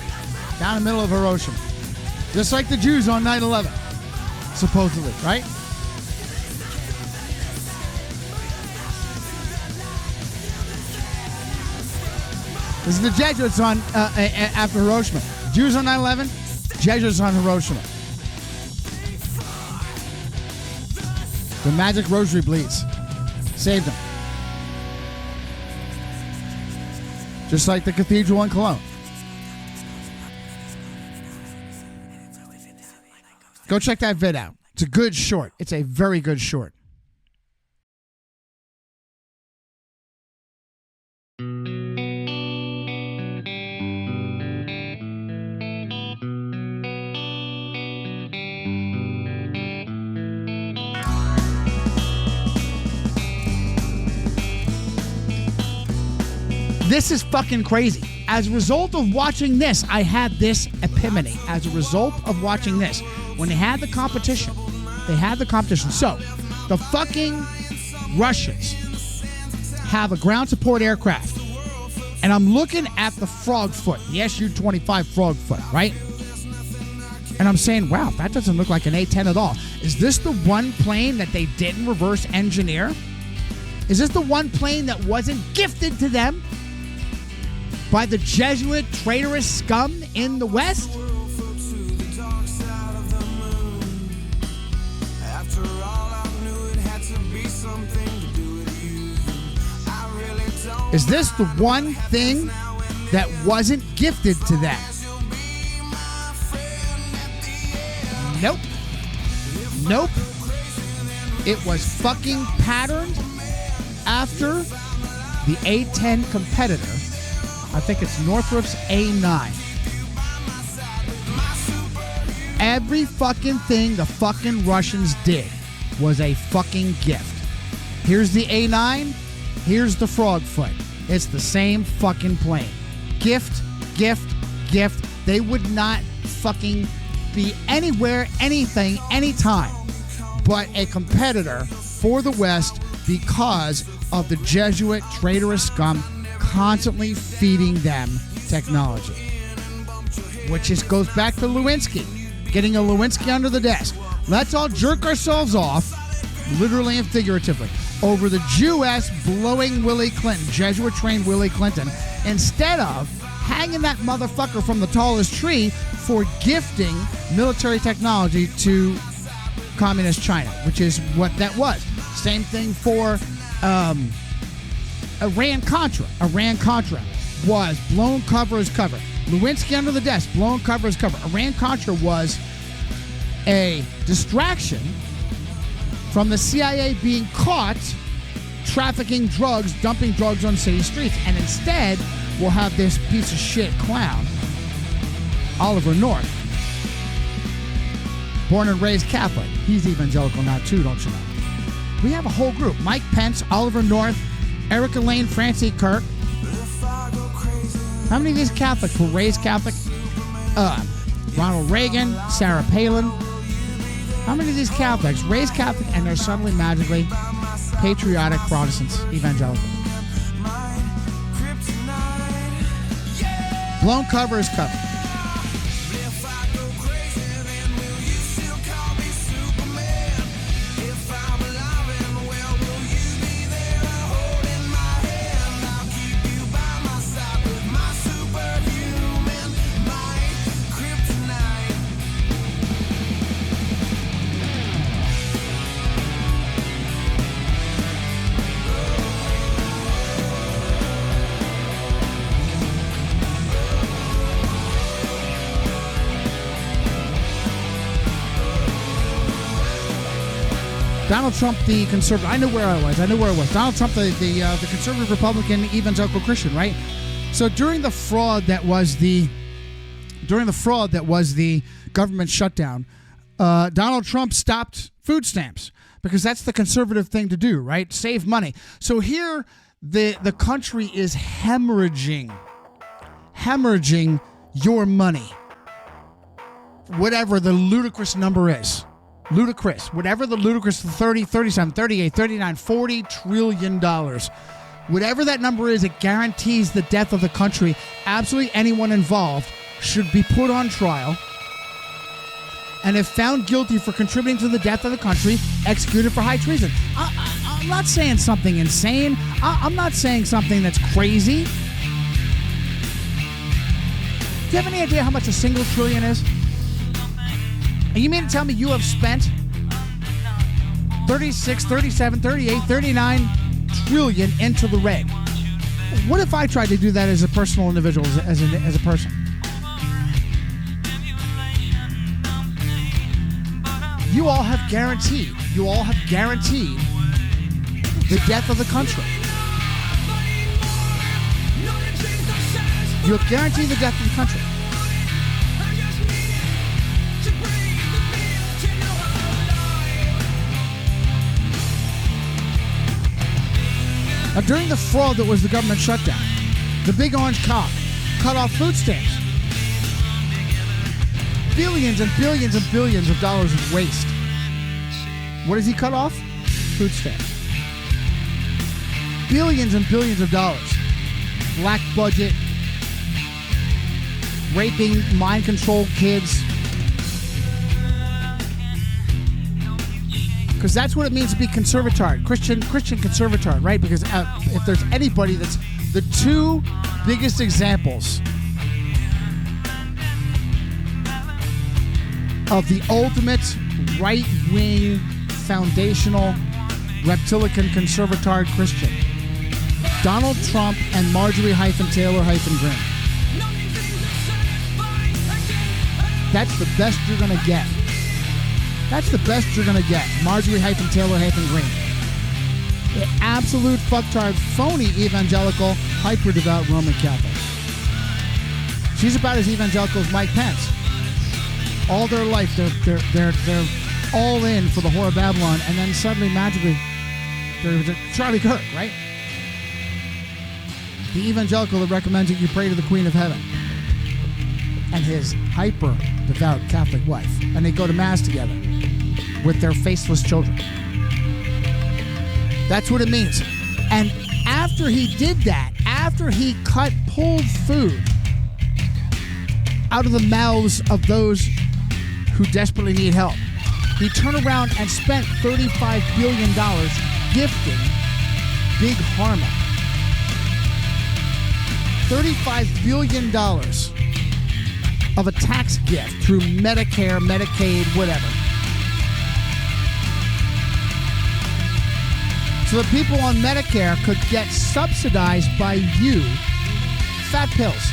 down in the middle of Hiroshima. Just like the Jews on 9/11, supposedly, right? This is the Jesuits on after Hiroshima. Jews on 9/11, Jesuits on Hiroshima. The magic rosary bleeds. Saved them. Just like the cathedral in Cologne. Go check that vid out. It's a good short. It's a very good short. This is fucking crazy. As a result of watching this, I had this epiphany. As a result of watching this, when they had the competition. So, the fucking Russians have a ground support aircraft. And I'm looking at the Frogfoot, the Su-25 Frogfoot, right? And I'm saying, wow, that doesn't look like an A-10 at all. Is this the one plane that they didn't reverse engineer? Is this the one plane that wasn't gifted to them by the Jesuit traitorous scum in the West? Is this the one thing that wasn't gifted to them? Nope. It was fucking patterned after the A-10 competitor. I think it's Northrop's A-9. Every fucking thing the fucking Russians did was a fucking gift. Here's the A9. Here's the frog foot. It's the same fucking plane. Gift, gift, gift. They would not fucking be anywhere, anything, anytime but a competitor for the West because of the Jesuit traitorous scum constantly feeding them technology. Which just goes back to Lewinsky. Getting a Lewinsky under the desk. Let's all jerk ourselves off, literally and figuratively, over the Jew-ass blowing Willie Clinton, Jesuit-trained Willie Clinton, instead of hanging that motherfucker from the tallest tree for gifting military technology to communist China, which is what that was. Same thing for Iran-Contra. Iran-Contra was blown cover as cover. Lewinsky under the desk, blown cover as cover. Iran-Contra was a distraction from the CIA being caught trafficking drugs, dumping drugs on city streets. And instead, we'll have this piece of shit clown, Oliver North, born and raised Catholic. He's evangelical now too, don't you know? We have a whole group. Mike Pence, Oliver North, Erica Lane, Francie Kirk. How many of these Catholics were raised Catholic? Ronald Reagan, Sarah Palin. How many of these Catholics raised Catholic and they're suddenly magically patriotic Protestants, evangelical? Blown cover is cover. Donald Trump, the conservative. I know where I was. Donald Trump, the conservative Republican evangelical Christian, right? So during the fraud that was the government shutdown, Donald Trump stopped food stamps because that's the conservative thing to do, right? Save money. So here, the country is hemorrhaging your money, whatever the ludicrous number is. Ludicrous. Whatever the ludicrous 30, 37, 38, 39, 40 trillion dollars. Whatever that number is, it guarantees the death of the country. Absolutely anyone involved should be put on trial and if found guilty for contributing to the death of the country, executed for high treason. I'm not saying something insane. I'm not saying something that's crazy. Do you have any idea how much a single trillion is? And you mean to tell me you have spent 36, 37, 38, 39 trillion into the red? What if I tried to do that as a personal individual, as a person? You all have guaranteed the death of the country. You have guaranteed the death of the country. Now, during the fraud that was the government shutdown, the big orange cock cut off food stamps. Billions and billions and billions of dollars of waste. What does he cut off? Food stamps. Billions and billions of dollars. Black budget. Raping, mind-controlled kids. Because that's what it means to be conservatard, Christian conservatard, right? Because if there's anybody that's the two biggest examples of the ultimate right-wing, foundational, reptilian conservatard Christian, Donald Trump and Marjorie-Taylor-Greene. That's the best you're going to get. That's the best you're going to get. Marjorie-Taylor-Greene. The absolute fucktard, phony evangelical, hyper-devout Roman Catholic. She's about as evangelical as Mike Pence. all their life. They're all in for the whore of Babylon, and then suddenly, magically, there's a Charlie Kirk, right? The evangelical that recommends that you pray to the Queen of Heaven and his hyper devout Catholic wife, and they go to mass together with their faceless children. That's what it means. And after he did that, after he pulled food out of the mouths of those who desperately need help, he turned around and spent $35 billion gifting Big Pharma. $35 billion of a tax gift through Medicare, Medicaid, whatever. So that people on Medicare could get subsidized by you fat pills.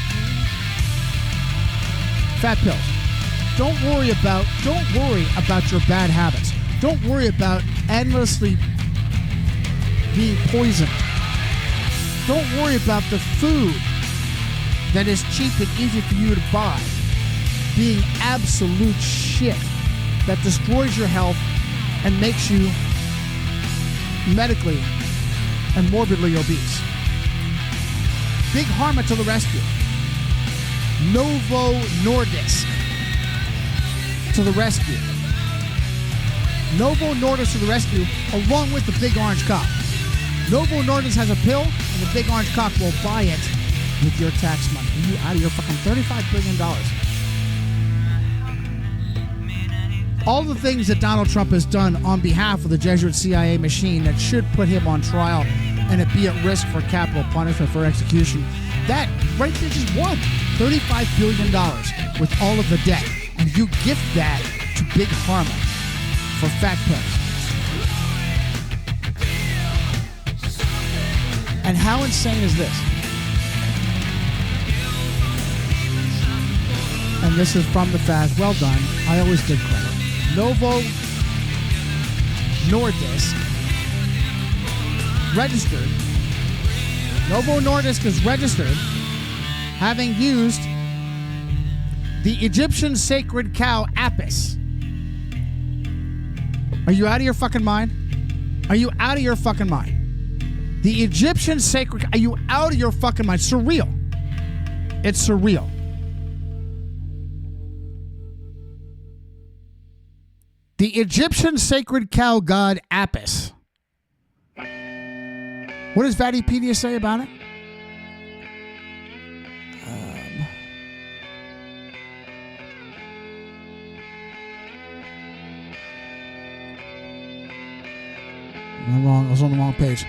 Fat pills. Don't worry about your bad habits. Don't worry about endlessly being poisoned. Don't worry about the food that is cheap and easy for you to buy being absolute shit that destroys your health and makes you medically and morbidly obese. Big Pharma to the rescue. Novo Nordisk to the rescue. Novo Nordisk to the rescue, along with the big orange cock. Novo Nordisk has a pill, and the big orange cock will buy it with your tax money. Are you out of your fucking $35 billion? All the things that Donald Trump has done on behalf of the Jesuit CIA machine that should put him on trial and it be at risk for capital punishment for execution, that right there just won $35 billion with all of the debt. And you gift that to Big Pharma for fat pills. And how insane is this? And this is from the Fazz. Well done. I always give credit. Novo Nordisk registered. Novo Nordisk is registered having used the Egyptian sacred cow Apis. Are you out of your fucking mind? Are you out of your fucking mind? The Egyptian sacred... Are you out of your fucking mind? Surreal. It's surreal. The Egyptian sacred cow god Apis. What does Vatipedia say about it? I'm wrong. I was on the wrong page.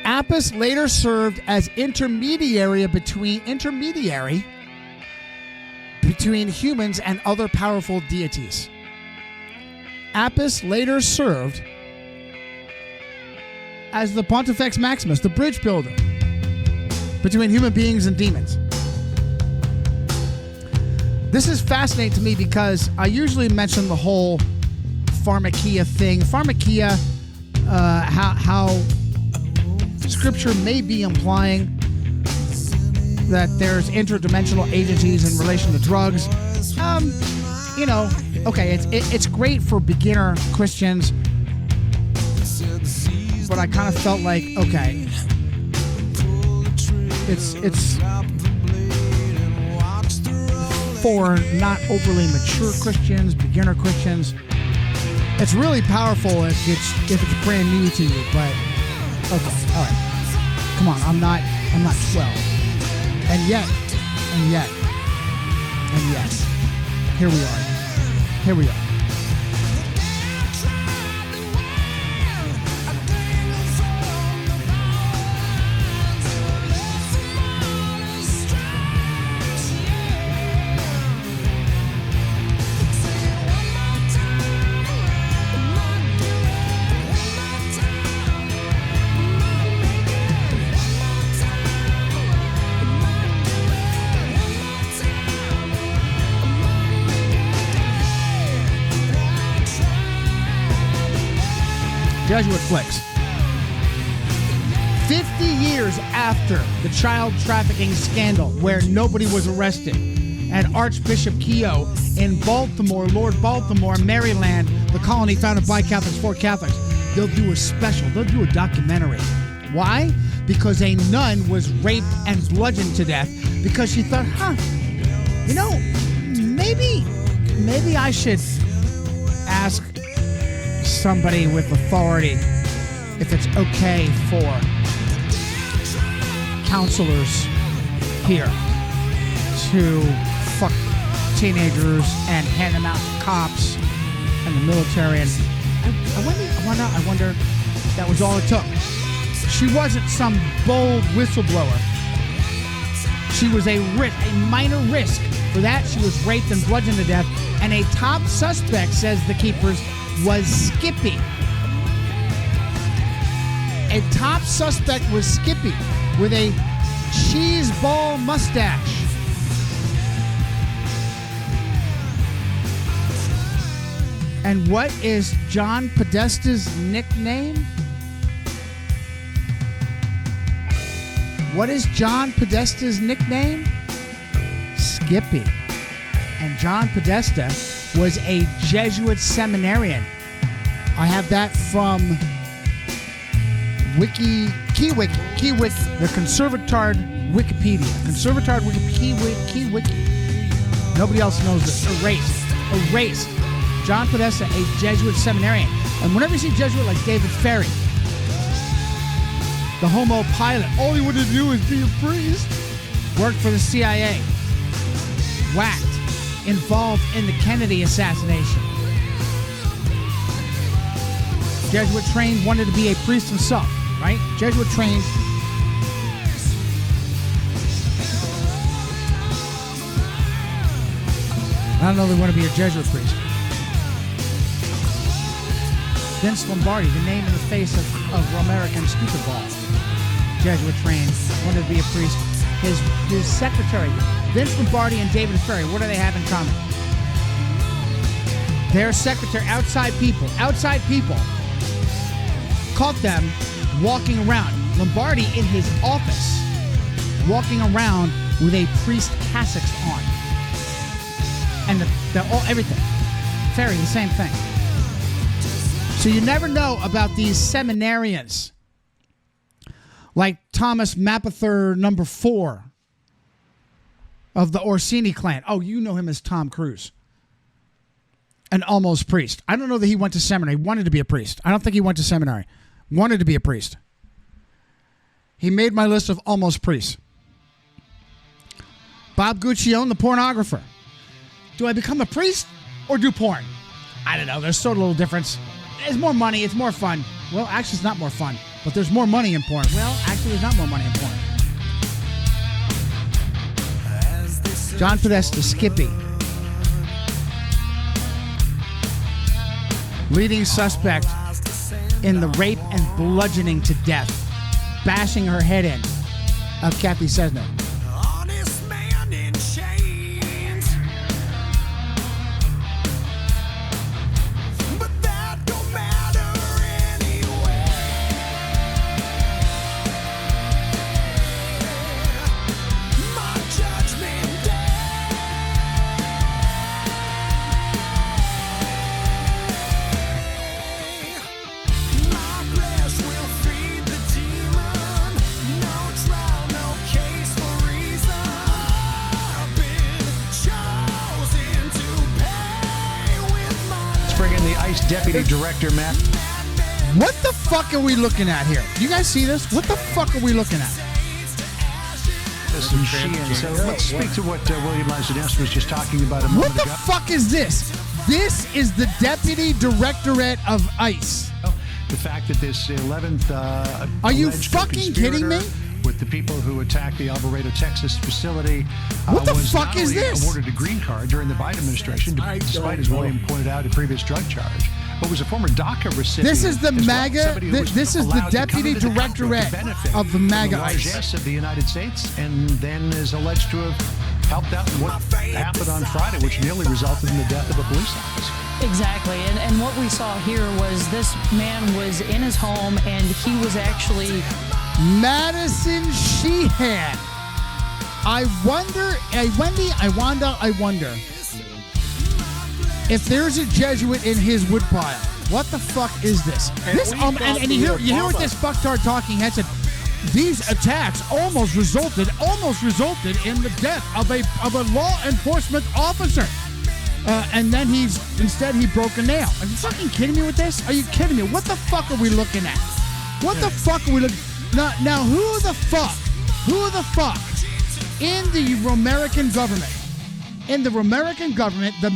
Apis later served as intermediary between humans and other powerful deities. Apis later served as the Pontifex Maximus, the bridge builder between human beings and demons. This is fascinating to me because I usually mention the whole pharmakia thing. Pharmakia, how scripture may be implying that there's interdimensional agencies in relation to drugs. Okay, it's great for beginner Christians, but I kind of felt like, okay, it's for not overly mature Christians, beginner Christians. It's really powerful if it's brand new to you, but okay, all right. Come on, I'm not 12. And yet, here we are. Jesuit Flicks. 50 years after the child trafficking scandal where nobody was arrested and Archbishop Keogh in Baltimore, Lord Baltimore, Maryland, the colony founded by Catholics for Catholics. They'll do a special. They'll do a documentary. Why? Because a nun was raped and bludgeoned to death because she thought, you know, maybe I should ask somebody with authority if it's okay for counselors here to fuck teenagers and hand them out to cops and the military. And I wonder if that was all it took. She wasn't some bold whistleblower. She was a minor risk. For that, she was raped and bludgeoned to death. And a top suspect, says the keepers, was Skippy. A top suspect was Skippy with a cheese ball mustache. And what is John Podesta's nickname? What is John Podesta's nickname? Skippy. And John Podesta was a Jesuit seminarian. I have that from Kiwiki, the Conservatard Wikipedia. Conservatard Kiwiki. Nobody else knows this. Erased. John Podesta, a Jesuit seminarian. And whenever you see Jesuit like David Ferry, the homo pilot, all he wanted to do is be a priest, worked for the CIA, whacked, involved in the Kennedy assassination. Jesuit trained, wanted to be a priest himself, right? Jesuit trained. I don't know if they want to be a Jesuit priest. Vince Lombardi, the name and the face of American speakerball. Jesuit trained, wanted to be a priest. His secretary, Vince Lombardi and David Ferry, what do they have in common? Their secretary, outside people, caught them walking around. Lombardi in his office, walking around with a priest cassock on. And everything. Ferry, the same thing. So you never know about these seminarians. Like Thomas Mapother number 4 of the Orsini clan. Oh, you know him as Tom Cruise. An almost priest. I don't know that he went to seminary. He wanted to be a priest. I don't think he went to seminary. Wanted to be a priest. He made my list of almost priests. Bob Guccione, the pornographer. Do I become a priest or do porn? I don't know. There's sort of a little difference. There's more money. It's more fun. Well, actually, it's not more fun. But there's more money in porn. Well, actually, there's not more money in porn. John Podesta, Skippy. Leading suspect in the rape and bludgeoning to death, bashing her head in, of Kathy Cessna. Deputy Director Matt. What the fuck are we looking at here? You guys see this? What the fuck are we looking at? Listen, so let's speak to what William Lazanes was just talking about a moment ago. What the fuck is this? This is the Deputy Directorate of ICE. The fact that this 11th are you fucking kidding me? With the people who attacked the Alvarado, Texas facility. What the was fuck is this? Awarded a green card during the Biden administration, despite, as William pointed out, a previous drug charge. But was a former DACA recipient. This is the MAGA. This is the Deputy Directorate of the MAGA ICE of the United States, and then is alleged to have helped out in what happened on Friday, which nearly resulted in the death of a police officer. Exactly, and what we saw here was this man was in his home, and he was actually Madison Sheehan. I wonder if there's a Jesuit in his woodpile. What the fuck is this? And This we and thought you hear the you hear what Obama- this fucktard talking head said. These attacks almost resulted in the death of a law enforcement officer. And then he broke a nail. Are you fucking kidding me with this? Are you kidding me? What the fuck are we looking at? What the fuck are we looking? Now who the fuck in the Romerican government? In the Romerican government, the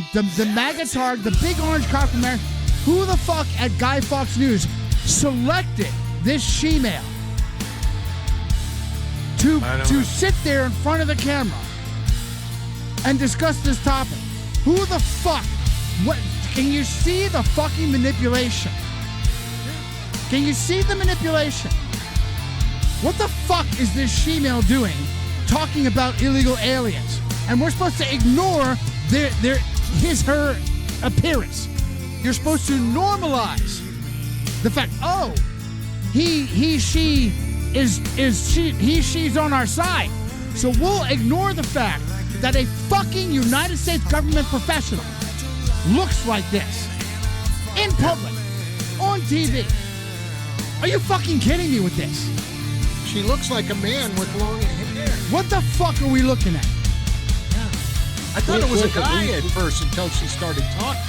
magatard, the big orange cock from America, who the fuck at Guy Fawkes News selected this she-male to sit there in front of the camera and discuss this topic? Who the fuck? What? Can you see the fucking manipulation? Can you see the manipulation? What the fuck is this she-male doing talking about illegal aliens? And we're supposed to ignore her appearance. You're supposed to normalize the fact, she's on our side. So we'll ignore the fact that a fucking United States government professional looks like this in public, on TV. Are you fucking kidding me with this? She looks like a man with long hair. What the fuck are we looking at? I thought it was a guy at first until she started talking.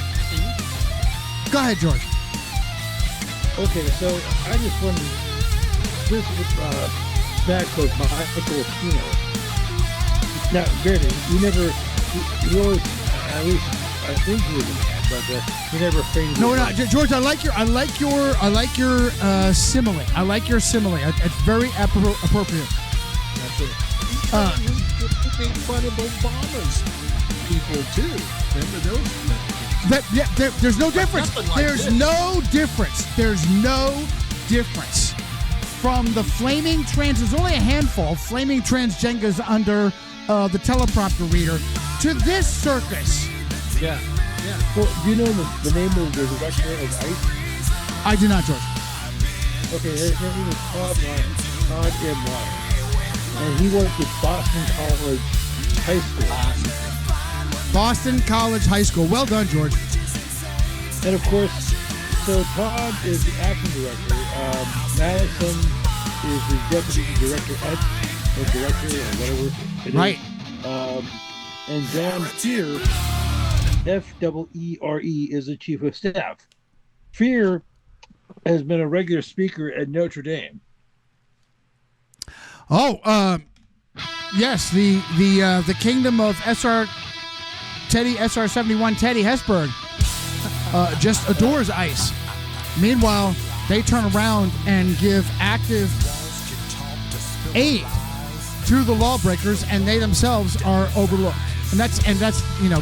Go ahead, George. Okay, so I just wondered, this fact of Michael Aquino. Now, granted, you always, at least I think you would, but you never framed. No, George. I like your simile. I like your simile. It's very appropriate. That's it. We made fun of Obama's people too. Remember those? There's no difference. There's no difference from the flaming trans. There's only a handful of flaming transgenders under the teleprompter reader to this circus. Yeah. Well, do you know the name of the director of ICE? I do not, George. Okay, his name is Todd M. Ryan. And he worked at Boston College High School. Boston College High School. Well done, George. And of course, so Todd is the acting director. Madison is the deputy director or whatever it is. Right. And John Fear, F-E-E-R-E, is the chief of staff. Fear has been a regular speaker at Notre Dame. Yes, the kingdom of SR-71 Teddy Hesburgh just adores ICE. Meanwhile, they turn around and give active aid to the lawbreakers, and they themselves are overlooked. And that's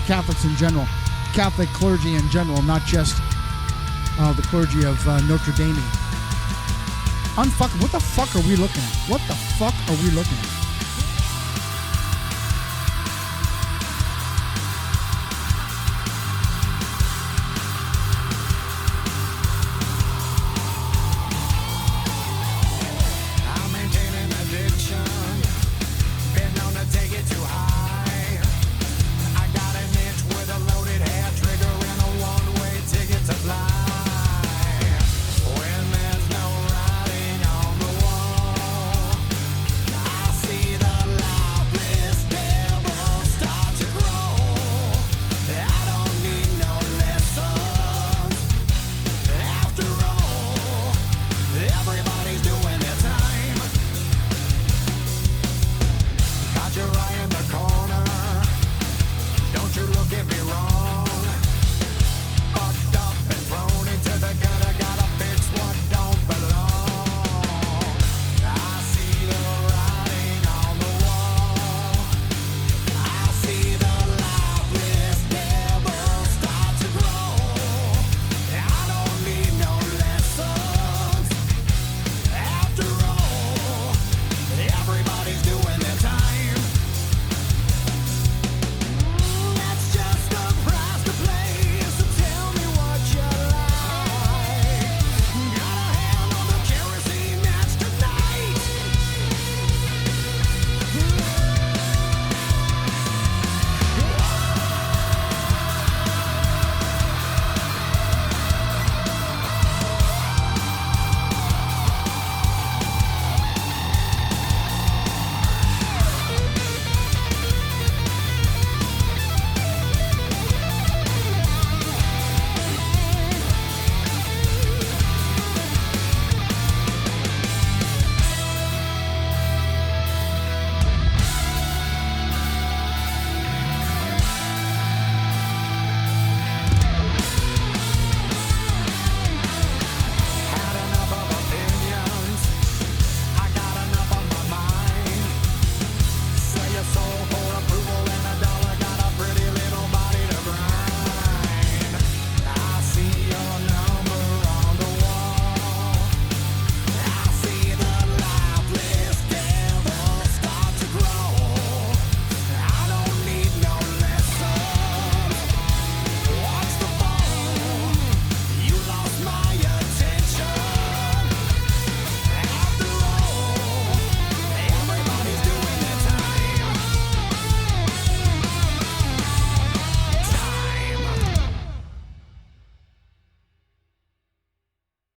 Catholics in general, Catholic clergy in general, not just the clergy of Notre Dame. What the fuck are we looking at? What the fuck are we looking at?